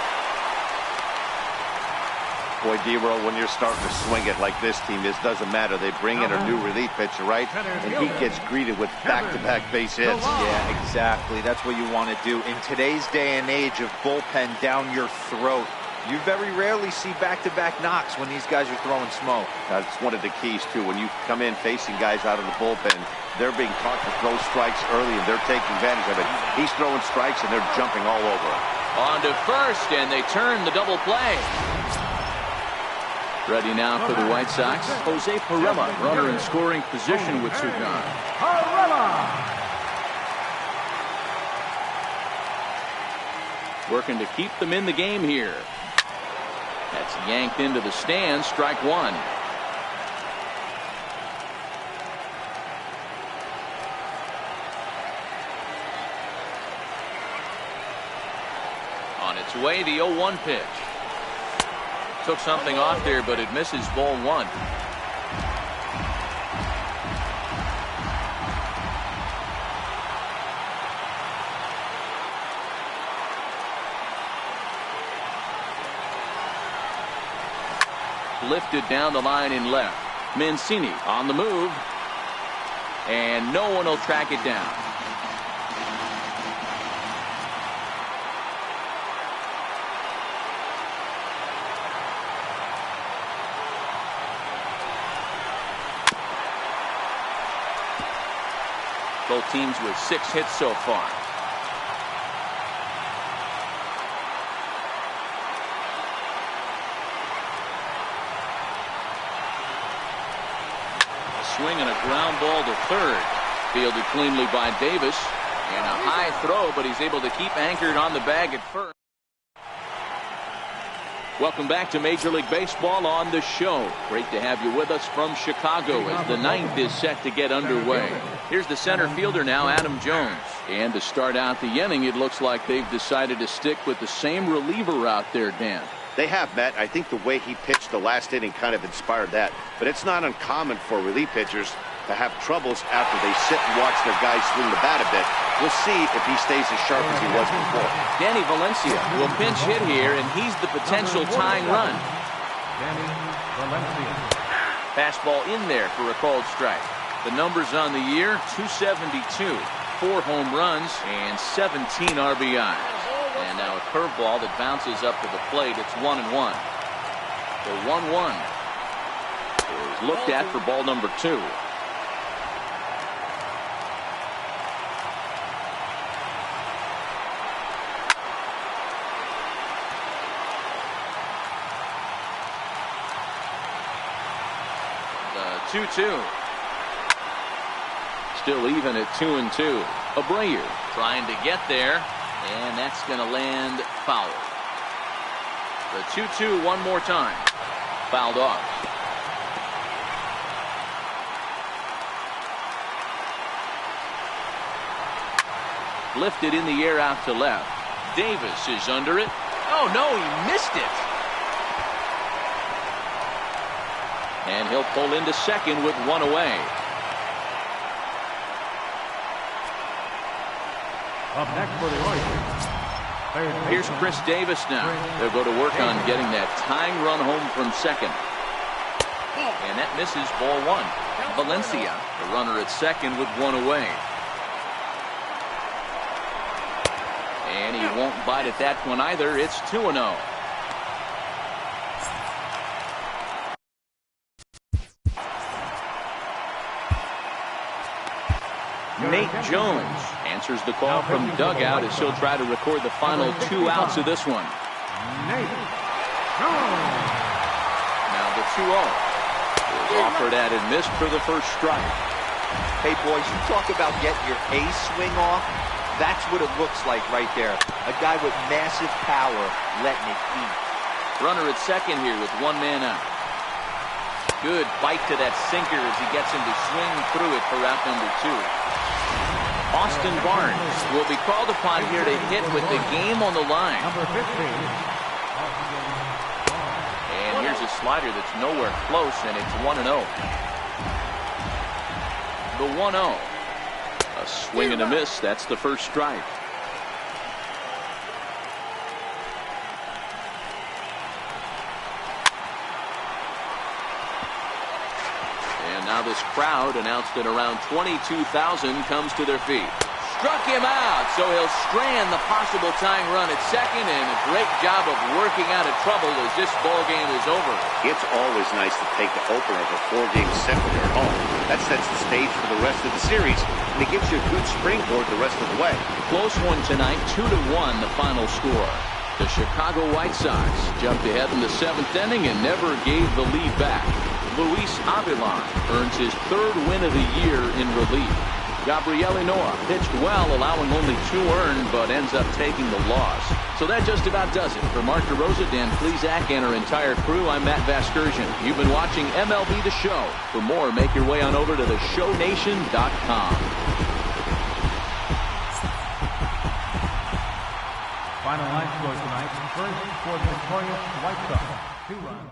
Boy, D-Roll, when you're starting to swing it like this team is, doesn't matter. They bring in a new relief pitcher, right? And he gets greeted with back-to-back base hits. Yeah, exactly. That's what you want to do. In today's day and age of bullpen down your throat, you very rarely see back-to-back knocks when these guys are throwing smoke. That's one of the keys, too. When you come in facing guys out of the bullpen, they're being taught to throw strikes early, and they're taking advantage of it. He's throwing strikes, and they're jumping all over him. On to first, and they turn the double play. Ready now for the White Sox, Jose Pirela, runner in scoring position with Jugón. Working to keep them in the game here. That's yanked into the stands, strike one. On its way, the 0-1 pitch. Took something off there, but it misses, ball one. Lifted down the line in left. Mancini on the move. And no one will track it down. Both teams with 6 hits so far. A swing and a ground ball to third. Fielded cleanly by Davis. And a high throw, but he's able to keep anchored on the bag at first. Welcome back to Major League Baseball on the show. Great to have you with us from Chicago as the 9th is set to get underway. Here's the center fielder now, Adam Jones. And to start out the inning, it looks like they've decided to stick with the same reliever out there, Dan. They have, Matt. I think the way he pitched the last inning kind of inspired that. But it's not uncommon for relief pitchers to have troubles after they sit and watch their guys swing the bat a bit. We'll see if he stays as sharp as he was before. Danny Valencia will pinch hit here, and he's the potential tying run. Danny Valencia. Fastball in there for a called strike. The numbers on the year, 272, 4 home runs, and 17 RBIs. And now a curveball that bounces up to the plate. It's 1-1. The 1-1 is looked at for ball number 2. The 2-2. Still even at 2-2. Abreu trying to get there, and that's going to land foul. The 2-2 one more time. Fouled off. Lifted in the air out to left. Davis is under it. Oh no, he missed it. And he'll pull into second with 1 away. Up next for the Ocio. Here's Chris Davis now. They'll go to work on getting that tying run home from second. And that misses, ball 1. Valencia, the runner at second with 1 away. And he won't bite at that one either. It's 2-0. Nate Jones answers the call from dugout as he'll try to record the final 2 outs of this one. Nate Jones. Now the 2-0 is offered at and missed for the first strike. Hey, boys, you talk about getting your A swing off. That's what it looks like right there. A guy with massive power letting it eat. Runner at second here with one man out. Good bite to that sinker as he gets him to swing through it for out number 2. Austin Barnes will be called upon here to hit with the game on the line. Number 15. And here's a slider that's nowhere close, and it's 1-0. The 1-0. A swing and a miss. That's the first strike. And now this crowd, announced at around 22,000, comes to their feet. Struck him out, so he'll strand the possible tying run at second, and a great job of working out of trouble as this ball game is over. It's always nice to take the opener of a 4-game set when you're home. That sets the stage for the rest of the series, and it gives you a good springboard the rest of the way. Close one tonight, 2-1 the final score. The Chicago White Sox jumped ahead in the 7th inning and never gave the lead back. Luis Avilan earns his 3rd win of the year in relief. Gabriel Noah pitched well, allowing only 2 earned, but ends up taking the loss. So that just about does it. For Mark DeRosa, Dan Plesac, and our entire crew, I'm Matt Vasgersian. You've been watching MLB The Show. For more, make your way on over to theshownation.com. Final line score tonight. First for the victorious White Sox. 2 runs.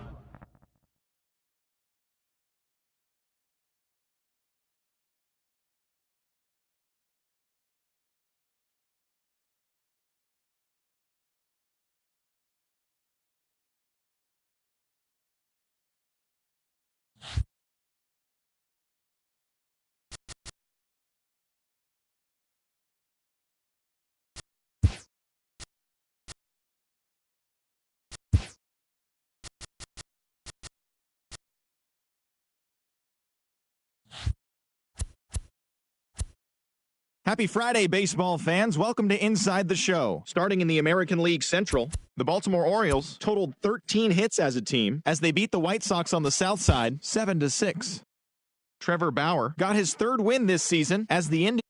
Happy Friday, baseball fans. Welcome to Inside the Show. Starting in the American League Central, the Baltimore Orioles totaled 13 hits as a team as they beat the White Sox on the South Side 7-6. Trevor Bauer got his 3rd win this season as the Indians